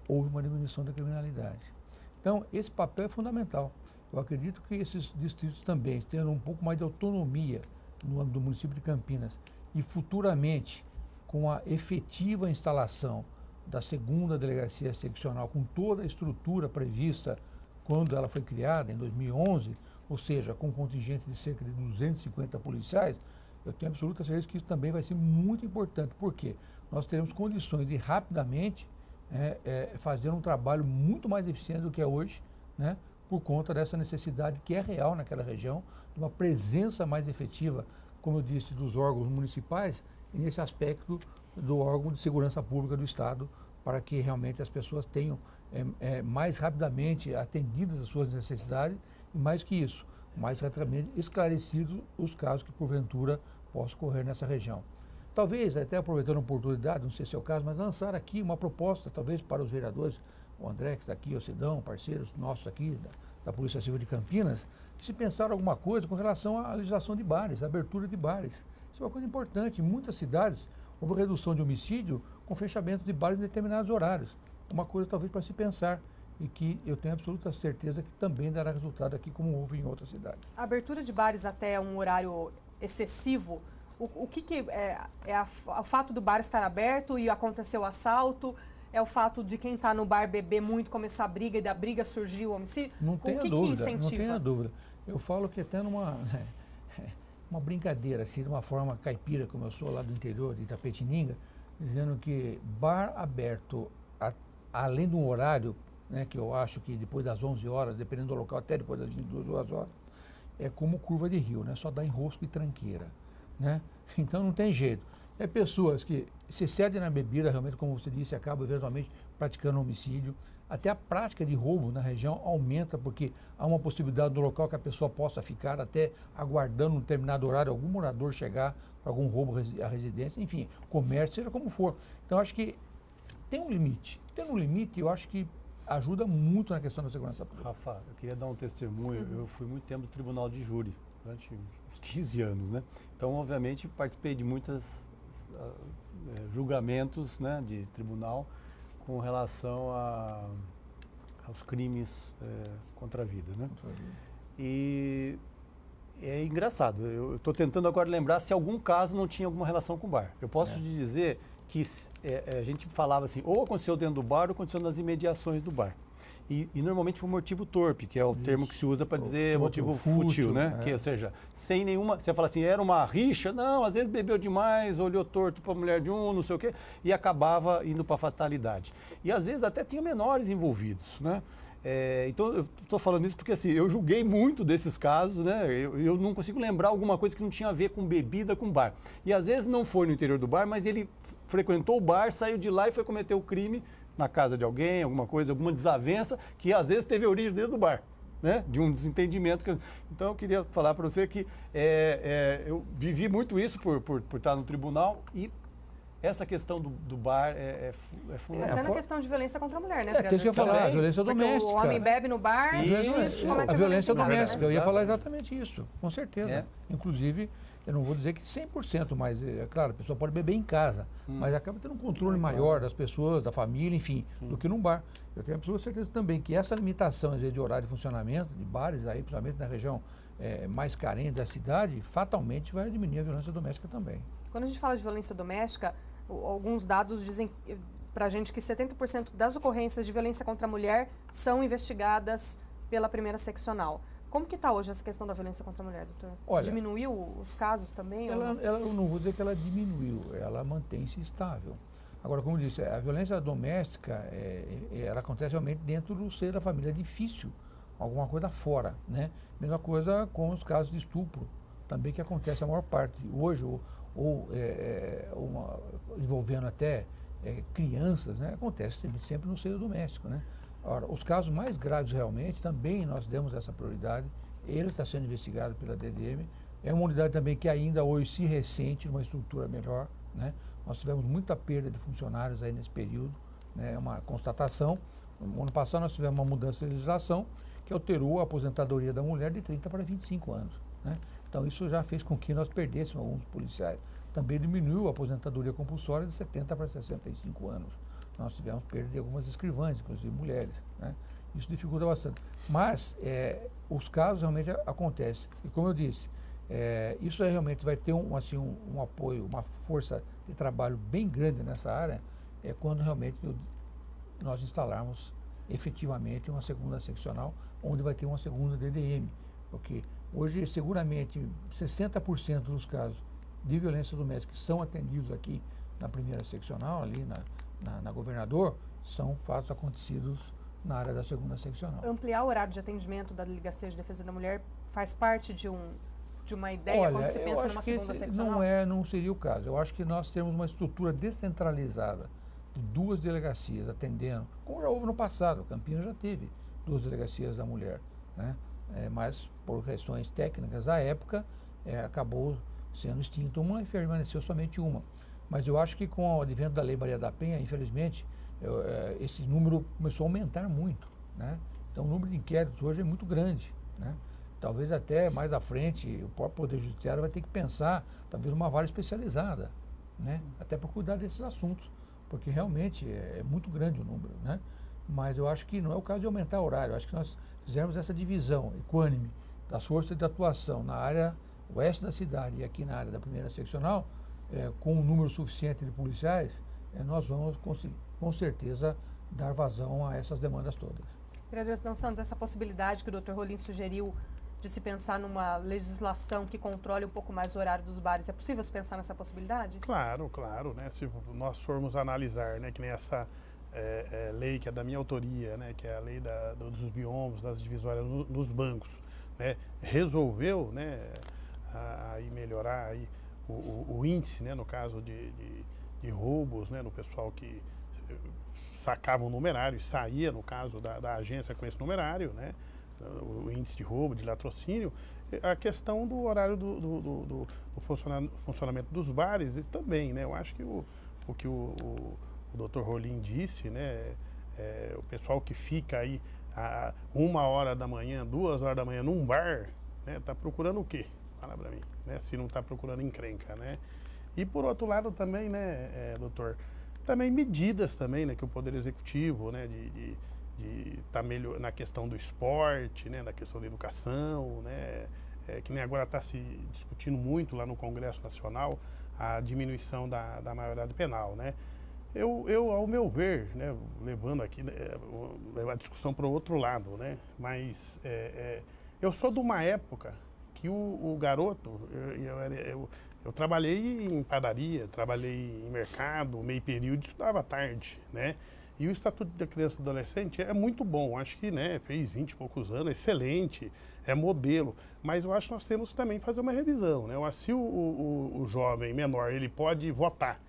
houve uma diminuição da criminalidade. Então, esse papel é fundamental. Eu acredito que esses distritos também tenham um pouco mais de autonomia no âmbito do município de Campinas e futuramente, com a efetiva instalação da segunda delegacia seccional, com toda a estrutura prevista quando ela foi criada, em 2011, ou seja, com um contingente de cerca de 250 policiais, eu tenho absoluta certeza que isso também vai ser muito importante, porque nós teremos condições de rapidamente fazer um trabalho muito mais eficiente do que é hoje, né, por conta dessa necessidade que é real naquela região, de uma presença mais efetiva, como eu disse, dos órgãos municipais e nesse aspecto do órgão de segurança pública do Estado, para que realmente as pessoas tenham mais rapidamente atendidas as suas necessidades e, mais que isso, mais rapidamente esclarecidos os casos que porventura possam ocorrer nessa região. Talvez, até aproveitando a oportunidade, não sei se é o caso, mas lançar aqui uma proposta, talvez para os vereadores, o André que está aqui, o Sidão, parceiros nossos aqui da Polícia Civil de Campinas, se pensar alguma coisa com relação à legislação de bares, à abertura de bares. Isso é uma coisa importante. Em muitas cidades houve redução de homicídio com fechamento de bares em determinados horários. Uma coisa talvez para se pensar e que eu tenho absoluta certeza que também dará resultado aqui como houve em outras cidades. A abertura de bares até um horário excessivo, o que é o fato do bar estar aberto e acontecer o assalto? É o fato de quem está no bar beber muito, começar a briga e da briga surgir o homicídio? Não tenha que dúvida, incentiva? não tenha dúvida. Eu falo que até numa uma brincadeira, assim, de uma forma caipira, como eu sou lá do interior de Itapetininga, dizendo que bar aberto além de um horário, né, que eu acho que depois das 11 horas, dependendo do local, até depois das 22 horas, é como curva de rio, né? Só dá enrosco e tranqueira, né? Então não tem jeito. É pessoas que se cedem na bebida, realmente, como você disse, acabam eventualmente praticando homicídio. Até a prática de roubo na região aumenta, porque há uma possibilidade do local que a pessoa possa ficar até aguardando um determinado horário, algum morador chegar para algum roubo à residência, enfim, comércio, seja como for. Então, acho que tem um limite. Tendo um limite, eu acho que ajuda muito na questão da segurança pública. Rafa, eu queria dar um testemunho. Eu fui muito tempo do tribunal de júri, durante uns 15 anos, né? Então, obviamente, participei de muitos julgamentos, né, de tribunal com relação aos crimes contra a vida, né? E é engraçado. Eu estou tentando agora lembrar se algum caso não tinha alguma relação com o bar. Eu posso te dizer que a gente falava assim, ou aconteceu dentro do bar ou aconteceu nas imediações do bar. E normalmente por motivo torpe, que é o termo que se usa para dizer motivo fútil, né? Que, ou seja, sem nenhuma... Você fala assim, era uma rixa? Não, às vezes bebeu demais, olhou torto para a mulher de um, não sei o quê, e acabava indo para a fatalidade. E às vezes até tinha menores envolvidos, né? Então, eu estou falando isso porque assim, eu julguei muito desses casos, né? Eu não consigo lembrar alguma coisa que não tinha a ver com bebida, com bar. E às vezes não foi no interior do bar, mas ele frequentou o bar, saiu de lá e foi cometer o crime na casa de alguém, alguma coisa, alguma desavença, que às vezes teve origem dentro do bar, né? De um desentendimento. Então, eu queria falar para você que eu vivi muito isso por estar no tribunal e essa questão do bar é fundamental. Até na questão de violência contra a mulher, né? Tem que falar, a violência doméstica. O homem bebe no bar e comete a violência doméstica. Né? Eu ia falar exatamente isso, com certeza. Inclusive, eu não vou dizer que 100%, mas é claro, a pessoa pode beber em casa, mas acaba tendo um controle maior das pessoas, da família, enfim, do que num bar. Eu tenho absoluta certeza também que essa limitação, às vezes, de horário de funcionamento de bares, aí, principalmente na região mais carente da cidade, fatalmente vai diminuir a violência doméstica também. Quando a gente fala de violência doméstica, alguns dados dizem para a gente que 70% das ocorrências de violência contra a mulher são investigadas pela primeira seccional. Como que está hoje essa questão da violência contra a mulher, doutor? Olha, diminuiu os casos também? Eu não vou dizer que ela diminuiu, ela mantém-se estável. Agora, como eu disse, a violência doméstica, ela acontece realmente dentro do seio da família, é difícil, alguma coisa fora, né? Mesma coisa com os casos de estupro, também que acontece a maior parte. Hoje, envolvendo até crianças, né? Acontece sempre no seio doméstico, né? Ora, os casos mais graves realmente, também nós demos essa prioridade, ele está sendo investigado pela DDM, é uma unidade também que ainda hoje se ressente numa estrutura melhor, né? Nós tivemos muita perda de funcionários aí nesse período, né? É uma constatação. No ano passado nós tivemos uma mudança de legislação que alterou a aposentadoria da mulher de 30 para 25 anos, né? Então isso já fez com que nós perdêssemos alguns policiais. Também diminuiu a aposentadoria compulsória de 70 para 65 anos. nós tivemos perda de algumas escrivãs, inclusive mulheres, né? Isso dificulta bastante. Mas os casos realmente acontecem. E como eu disse, isso realmente vai ter um apoio, uma força de trabalho bem grande nessa área, quando realmente nós instalarmos efetivamente uma segunda seccional, onde vai ter uma segunda DDM. Porque hoje, seguramente, 60% dos casos de violência doméstica que são atendidos aqui na primeira seccional, ali na Governador, são fatos acontecidos na área da segunda seccional. Ampliar o horário de atendimento da Delegacia de Defesa da Mulher faz parte de uma ideia quando se pensa numa segunda seccional? Não seria o caso. Eu acho que nós temos uma estrutura descentralizada de 2 delegacias atendendo, como já houve no passado. Campinas já teve 2 delegacias da mulher, né? Mas por questões técnicas à época, acabou sendo extinta uma e permaneceu somente uma. Mas eu acho que com o advento da Lei Maria da Penha, infelizmente, esse número começou a aumentar muito, né? Então o número de inquéritos hoje é muito grande, né? Talvez até mais à frente o próprio Poder Judiciário vai ter que pensar, talvez, uma vara especializada, né? Até para cuidar desses assuntos, porque realmente é muito grande o número, né? Mas eu acho que não é o caso de aumentar o horário. Eu acho que nós fizermos essa divisão equânime das forças de atuação na área oeste da cidade e aqui na área da primeira seccional, com um número suficiente de policiais, nós vamos conseguir, com certeza, dar vazão a essas demandas todas. Vereador Sidão Santos, essa possibilidade que o Dr. Rolim sugeriu de se pensar numa legislação que controle um pouco mais o horário dos bares, é possível se pensar nessa possibilidade? Claro, né? Se nós formos analisar, né, que nem essa lei que é da minha autoria, né, que é a lei dos biomas, das divisórias nos bancos, né, resolveu, né, aí melhorar aí o índice, né, no caso de roubos, né, no pessoal que sacava um numerário e saía, no caso da agência com esse numerário, né, o índice de roubo, de latrocínio, a questão do horário do funcionamento dos bares também, né, eu acho que o que o Dr. Rolim disse, né, o pessoal que fica aí a 1h da manhã, 2h da manhã num bar, né, tá procurando o quê? Fala pra mim, né, se não está procurando encrenca, né? E por outro lado também, né, doutor, também medidas também, né, que o Poder Executivo, né, de estar melhor na questão do esporte, né, na questão da educação, né, que nem agora está se discutindo muito lá no Congresso Nacional a diminuição da maioridade penal, né? Eu, ao meu ver, né, levando aqui levar a discussão para o outro lado, né, mas eu sou de uma época que o garoto, eu trabalhei em padaria, trabalhei em mercado, meio período, estudava à tarde, né? E o Estatuto da Criança e do Adolescente é muito bom, acho que, né, fez 20 e poucos anos, excelente, é modelo, mas eu acho que nós temos também que fazer uma revisão, né? Se o jovem menor, ele pode votar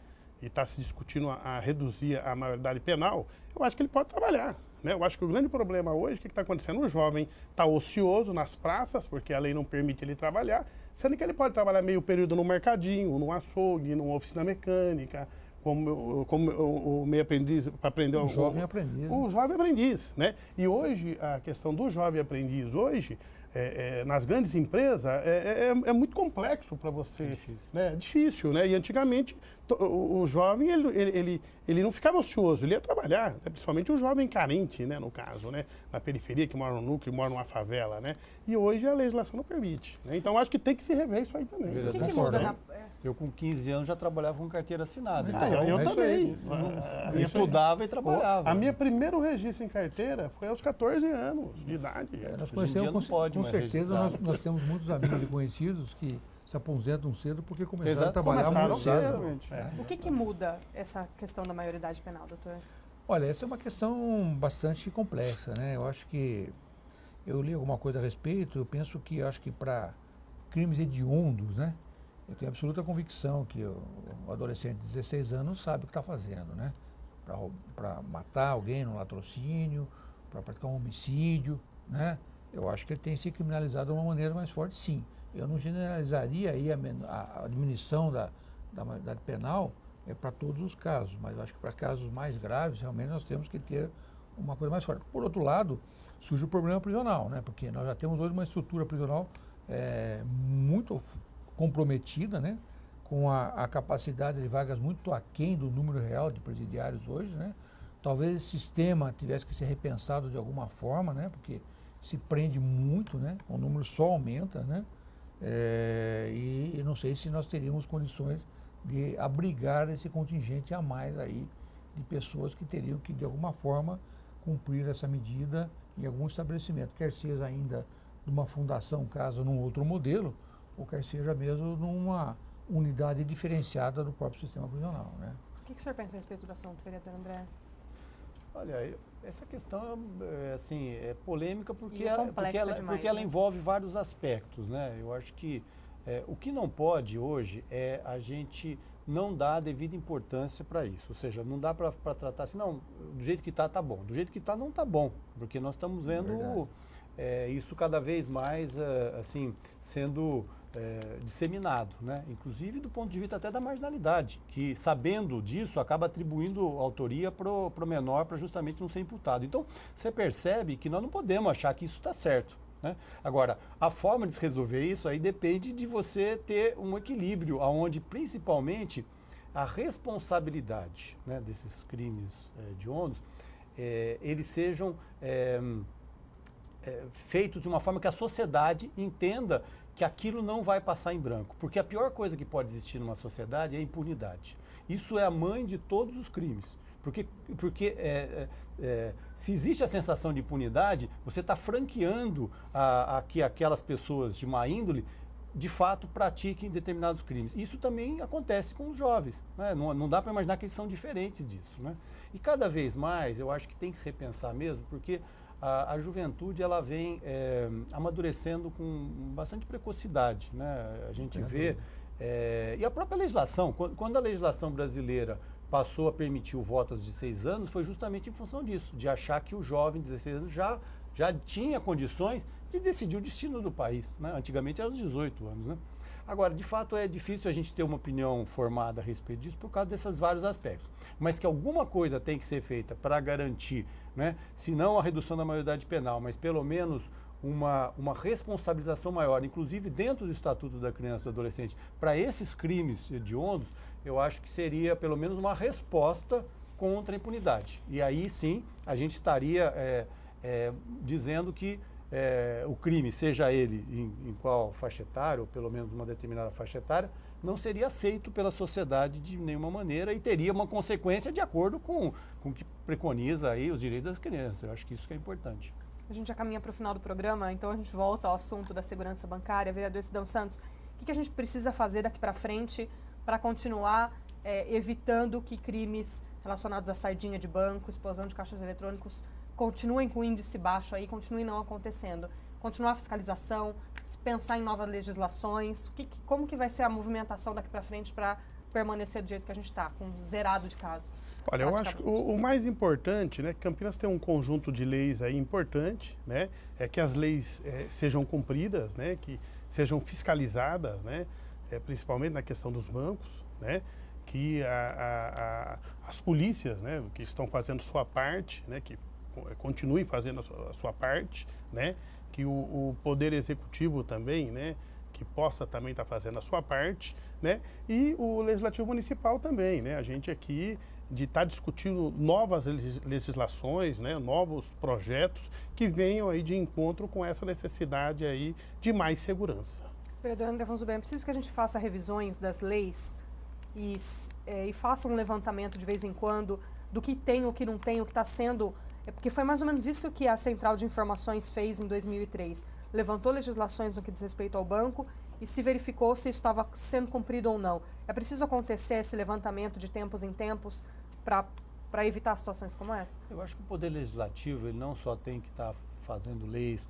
e está se discutindo a reduzir a maioridade penal, eu acho que ele pode trabalhar, né? Eu acho que o grande problema hoje, o que está acontecendo? O jovem está ocioso nas praças, porque a lei não permite ele trabalhar, sendo que ele pode trabalhar meio período no mercadinho, no açougue, numa oficina mecânica, como o meio aprendiz para aprender o jovem aprendiz. O jovem aprendiz, né? E hoje, a questão do jovem aprendiz hoje, nas grandes empresas, é muito complexo para você. É difícil. Né? É difícil, né? E antigamente, o jovem, ele não ficava ocioso, ele ia trabalhar, né? Principalmente o jovem carente, né? No caso, né? Na periferia, que mora no núcleo, mora numa favela, né? E hoje a legislação não permite, né? Então, acho que tem que se rever isso aí também. O que muda na... Eu, com 15 anos, já trabalhava com carteira assinada. Eu também. Eu estudava e trabalhava. A minha primeiro registro em carteira foi aos 14 anos de idade. Nós conhecemos, com certeza, nós temos muitos amigos e conhecidos que se aposentam cedo porque começaram a trabalhar muito cedo. O que muda essa questão da maioridade penal, doutor? Olha, essa é uma questão bastante complexa, né? Eu acho que eu li alguma coisa a respeito, eu penso que acho que para crimes hediondos, né? Eu tenho absoluta convicção que o adolescente de 16 anos sabe o que está fazendo, né? Para matar alguém no latrocínio, para praticar um homicídio, né? Eu acho que ele tem que ser criminalizado de uma maneira mais forte, sim. Eu não generalizaria aí a diminuição da maioridade penal para todos os casos, mas eu acho que para casos mais graves, realmente nós temos que ter uma coisa mais forte. Por outro lado, surge o problema prisional, né? Porque nós já temos hoje uma estrutura prisional muito comprometida, né? Com a capacidade de vagas muito aquém do número real de presidiários hoje, né? Talvez esse sistema tivesse que ser repensado de alguma forma, né? Porque se prende muito, né? O número só aumenta, né? E não sei se nós teríamos condições de abrigar esse contingente a mais aí de pessoas que teriam que, de alguma forma, cumprir essa medida em algum estabelecimento, quer seja ainda numa fundação, caso num outro modelo, ou quer seja mesmo numa unidade diferenciada do próprio sistema prisional, né? O que o senhor pensa a respeito do assunto, vereador André? Olha, essa questão assim, é polêmica porque ela envolve vários aspectos, né? Eu acho que o que não pode hoje é a gente não dar a devida importância para isso. Ou seja, não dá para tratar assim, não, do jeito que está, tá bom. Do jeito que está, não está bom. Porque nós estamos vendo isso cada vez mais assim, sendo disseminado, né? Inclusive do ponto de vista até da marginalidade, que sabendo disso acaba atribuindo autoria para o menor para justamente não ser imputado. Então, você percebe que nós não podemos achar que isso está certo, né? Agora, a forma de se resolver isso aí depende de você ter um equilíbrio, onde principalmente a responsabilidade, né, desses crimes hediondos, eles sejam feitos de uma forma que a sociedade entenda que aquilo não vai passar em branco. Porque a pior coisa que pode existir numa sociedade é a impunidade. Isso é a mãe de todos os crimes. Porque se existe a sensação de impunidade, você está franqueando que aquelas pessoas de má índole, de fato, pratiquem determinados crimes. Isso também acontece com os jovens, né? Não dá para imaginar que eles são diferentes disso, né? E cada vez mais, eu acho que tem que se repensar mesmo, porque a juventude ela vem amadurecendo com bastante precocidade, né? A gente vê, e a própria legislação, quando a legislação brasileira passou a permitir o voto aos 16 anos, foi justamente em função disso, de achar que o jovem de 16 anos já tinha condições de decidir o destino do país, né? Antigamente era aos 18 anos, né? Agora, de fato, é difícil a gente ter uma opinião formada a respeito disso por causa desses vários aspectos. Mas que alguma coisa tem que ser feita para garantir, né, se não a redução da maioridade penal, mas pelo menos uma responsabilização maior, inclusive dentro do Estatuto da Criança e do Adolescente, para esses crimes hediondos, eu acho que seria pelo menos uma resposta contra a impunidade. E aí sim a gente estaria dizendo que o crime, seja ele em qual faixa etária, ou pelo menos uma determinada faixa etária, não seria aceito pela sociedade de nenhuma maneira e teria uma consequência de acordo com o que preconiza aí os direitos das crianças. Eu acho que isso que é importante. A gente já caminha para o final do programa, então a gente volta ao assunto da segurança bancária. Vereador Sidão Santos, o que a gente precisa fazer daqui para frente para continuar evitando que crimes relacionados à saidinha de banco, explosão de caixas eletrônicos, continuem com índice baixo aí, continuem não acontecendo? Continuar a fiscalização, pensar em novas legislações, como que vai ser a movimentação daqui para frente para permanecer do jeito que a gente está, com zerado de casos? Olha, eu acho que o mais importante, né, Campinas tem um conjunto de leis aí importante, né, que as leis sejam cumpridas, né, que sejam fiscalizadas, né, principalmente na questão dos bancos, né, que as polícias, né, que estão fazendo sua parte, né, que continuem fazendo a sua parte, né, que o Poder Executivo também, né, que possa também estar fazendo a sua parte, né, e o Legislativo Municipal também, né, a gente aqui de estar discutindo novas legislações, né, novos projetos que venham aí de encontro com essa necessidade aí de mais segurança. Vereador André Afonso Bem, é preciso que a gente faça revisões das leis e faça um levantamento de vez em quando do que tem, o que não tem, o que está sendo... Porque foi mais ou menos isso que a Central de Informações fez em 2003. Levantou legislações no que diz respeito ao banco e se verificou se isso estava sendo cumprido ou não. É preciso acontecer esse levantamento de tempos em tempos para evitar situações como essa? Eu acho que o Poder Legislativo ele não só tem que estar fazendo leis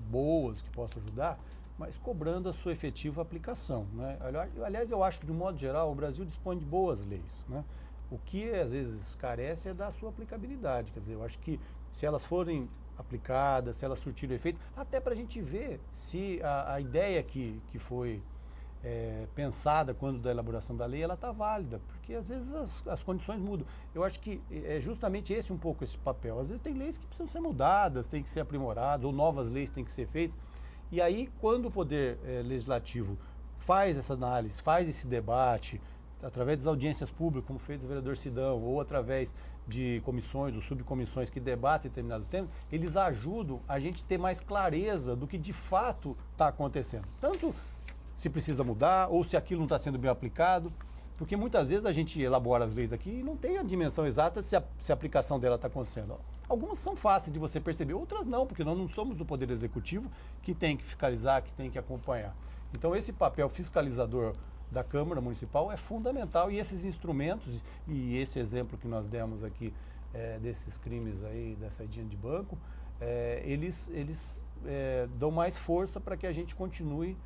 boas que possam ajudar, mas cobrando a sua efetiva aplicação, né? Aliás, eu acho que, de um modo geral, o Brasil dispõe de boas leis, né? O que, às vezes, carece é da sua aplicabilidade. Quer dizer, eu acho que se elas forem aplicadas, se elas surtirem efeito, até para a gente ver se a ideia que foi pensada quando da elaboração da lei, ela está válida, porque às vezes as condições mudam. Eu acho que é justamente esse um pouco esse papel. Às vezes tem leis que precisam ser mudadas, têm que ser aprimoradas, ou novas leis têm que ser feitas. E aí, quando o Poder Legislativo faz essa análise, faz esse debate, através das audiências públicas, como fez o vereador Sidão, ou através de comissões ou subcomissões que debatem determinado tema, eles ajudam a gente ter mais clareza do que de fato está acontecendo. Tanto se precisa mudar ou se aquilo não está sendo bem aplicado, porque muitas vezes a gente elabora as leis aqui e não tem a dimensão exata se a aplicação dela está acontecendo. Algumas são fáceis de você perceber, outras não, porque nós não somos do Poder Executivo que tem que fiscalizar, que tem que acompanhar. Então esse papel fiscalizador da Câmara Municipal é fundamental e esses instrumentos e esse exemplo que nós demos aqui desses crimes aí, da saidinha de banco, eles dão mais força para que a gente continue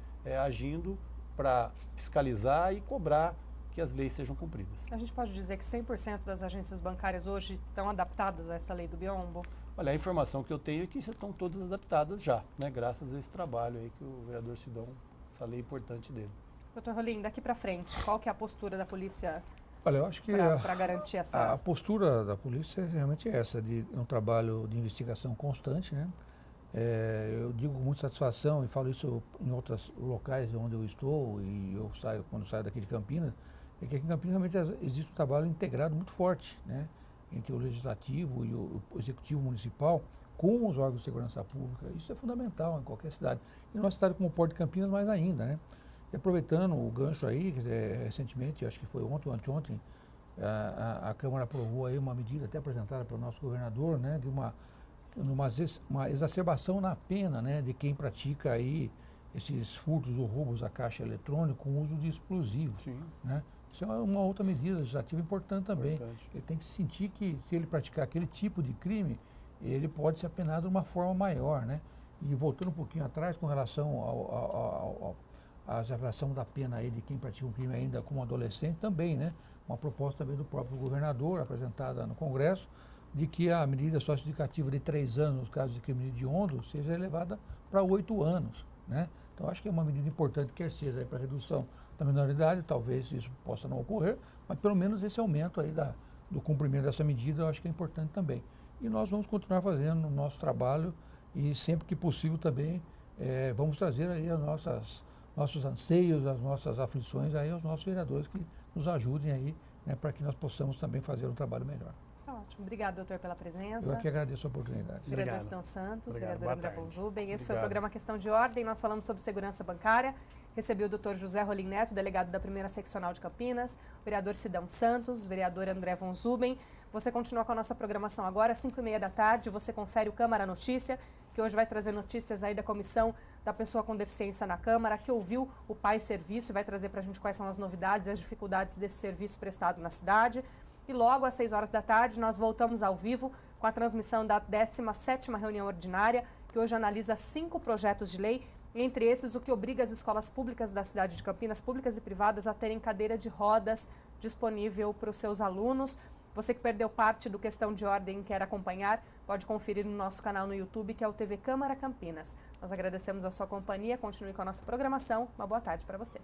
agindo para fiscalizar e cobrar que as leis sejam cumpridas. A gente pode dizer que 100% das agências bancárias hoje estão adaptadas a essa lei do biombo? Olha, a informação que eu tenho é que estão todas adaptadas já, né, graças a esse trabalho aí que o vereador Sidão, essa lei importante dele. Doutor Rolim, daqui para frente, qual que é a postura da polícia? Olha, eu acho que para garantir essa... A postura da polícia é realmente essa, de um trabalho de investigação constante, né? Eu digo com muita satisfação e falo isso em outros locais onde eu estou e quando eu saio daqui de Campinas, é que aqui em Campinas realmente existe um trabalho integrado muito forte, né? Entre o Legislativo e o Executivo Municipal com os órgãos de segurança pública. Isso é fundamental em qualquer cidade. E numa cidade como o Porto de Campinas mais ainda, né? E aproveitando o gancho aí, recentemente, acho que foi ontem ou anteontem, a Câmara aprovou aí uma medida até apresentada pelo nosso governador, né, de uma exacerbação na pena, né, de quem pratica aí esses furtos ou roubos à caixa eletrônica com uso de explosivos. Sim. Né? Isso é uma outra medida legislativa importante também. Importante. Ele tem que sentir que se ele praticar aquele tipo de crime, ele pode ser apenado de uma forma maior, né? E voltando um pouquinho atrás com relação a exasperação da pena aí de quem pratica um crime ainda como adolescente também, né? Uma proposta também do próprio governador, apresentada no Congresso, de que a medida socioeducativa de 3 anos, nos casos de crime hediondo, seja elevada para 8 anos, né? Então, acho que é uma medida importante, quer seja para a redução da minoridade, talvez isso possa não ocorrer, mas pelo menos esse aumento aí do cumprimento dessa medida, eu acho que é importante também. E nós vamos continuar fazendo o nosso trabalho e sempre que possível também vamos trazer aí nossos anseios, as nossas aflições aí aos nossos vereadores que nos ajudem aí, né, para que nós possamos também fazer um trabalho melhor. Ótimo. Obrigado, doutor, pela presença. Eu aqui agradeço a oportunidade. Vereador Sidão Santos, Obrigado. vereador André von Zuben. Esse foi o Obrigado. programa Questão de Ordem. Nós falamos sobre segurança bancária. Recebi o doutor José Rolim Neto, delegado da primeira seccional de Campinas, o vereador Sidão Santos, o vereador André von Zuben. Você continua com a nossa programação agora, às 5h30 da tarde. Você confere o Câmara Notícia, que hoje vai trazer notícias aí da comissão da pessoa com deficiência na Câmara, que ouviu o Pai Serviço e vai trazer para a gente quais são as novidades e as dificuldades desse serviço prestado na cidade. E logo às 6 horas da tarde nós voltamos ao vivo com a transmissão da 17ª reunião ordinária, que hoje analisa 5 projetos de lei, entre esses o que obriga as escolas públicas da cidade de Campinas, públicas e privadas, a terem cadeira de rodas disponível para os seus alunos. Você que perdeu parte do Questão de Ordem e quer acompanhar, pode conferir no nosso canal no YouTube, que é o TV Câmara Campinas. Nós agradecemos a sua companhia, continue com a nossa programação. Uma boa tarde para você.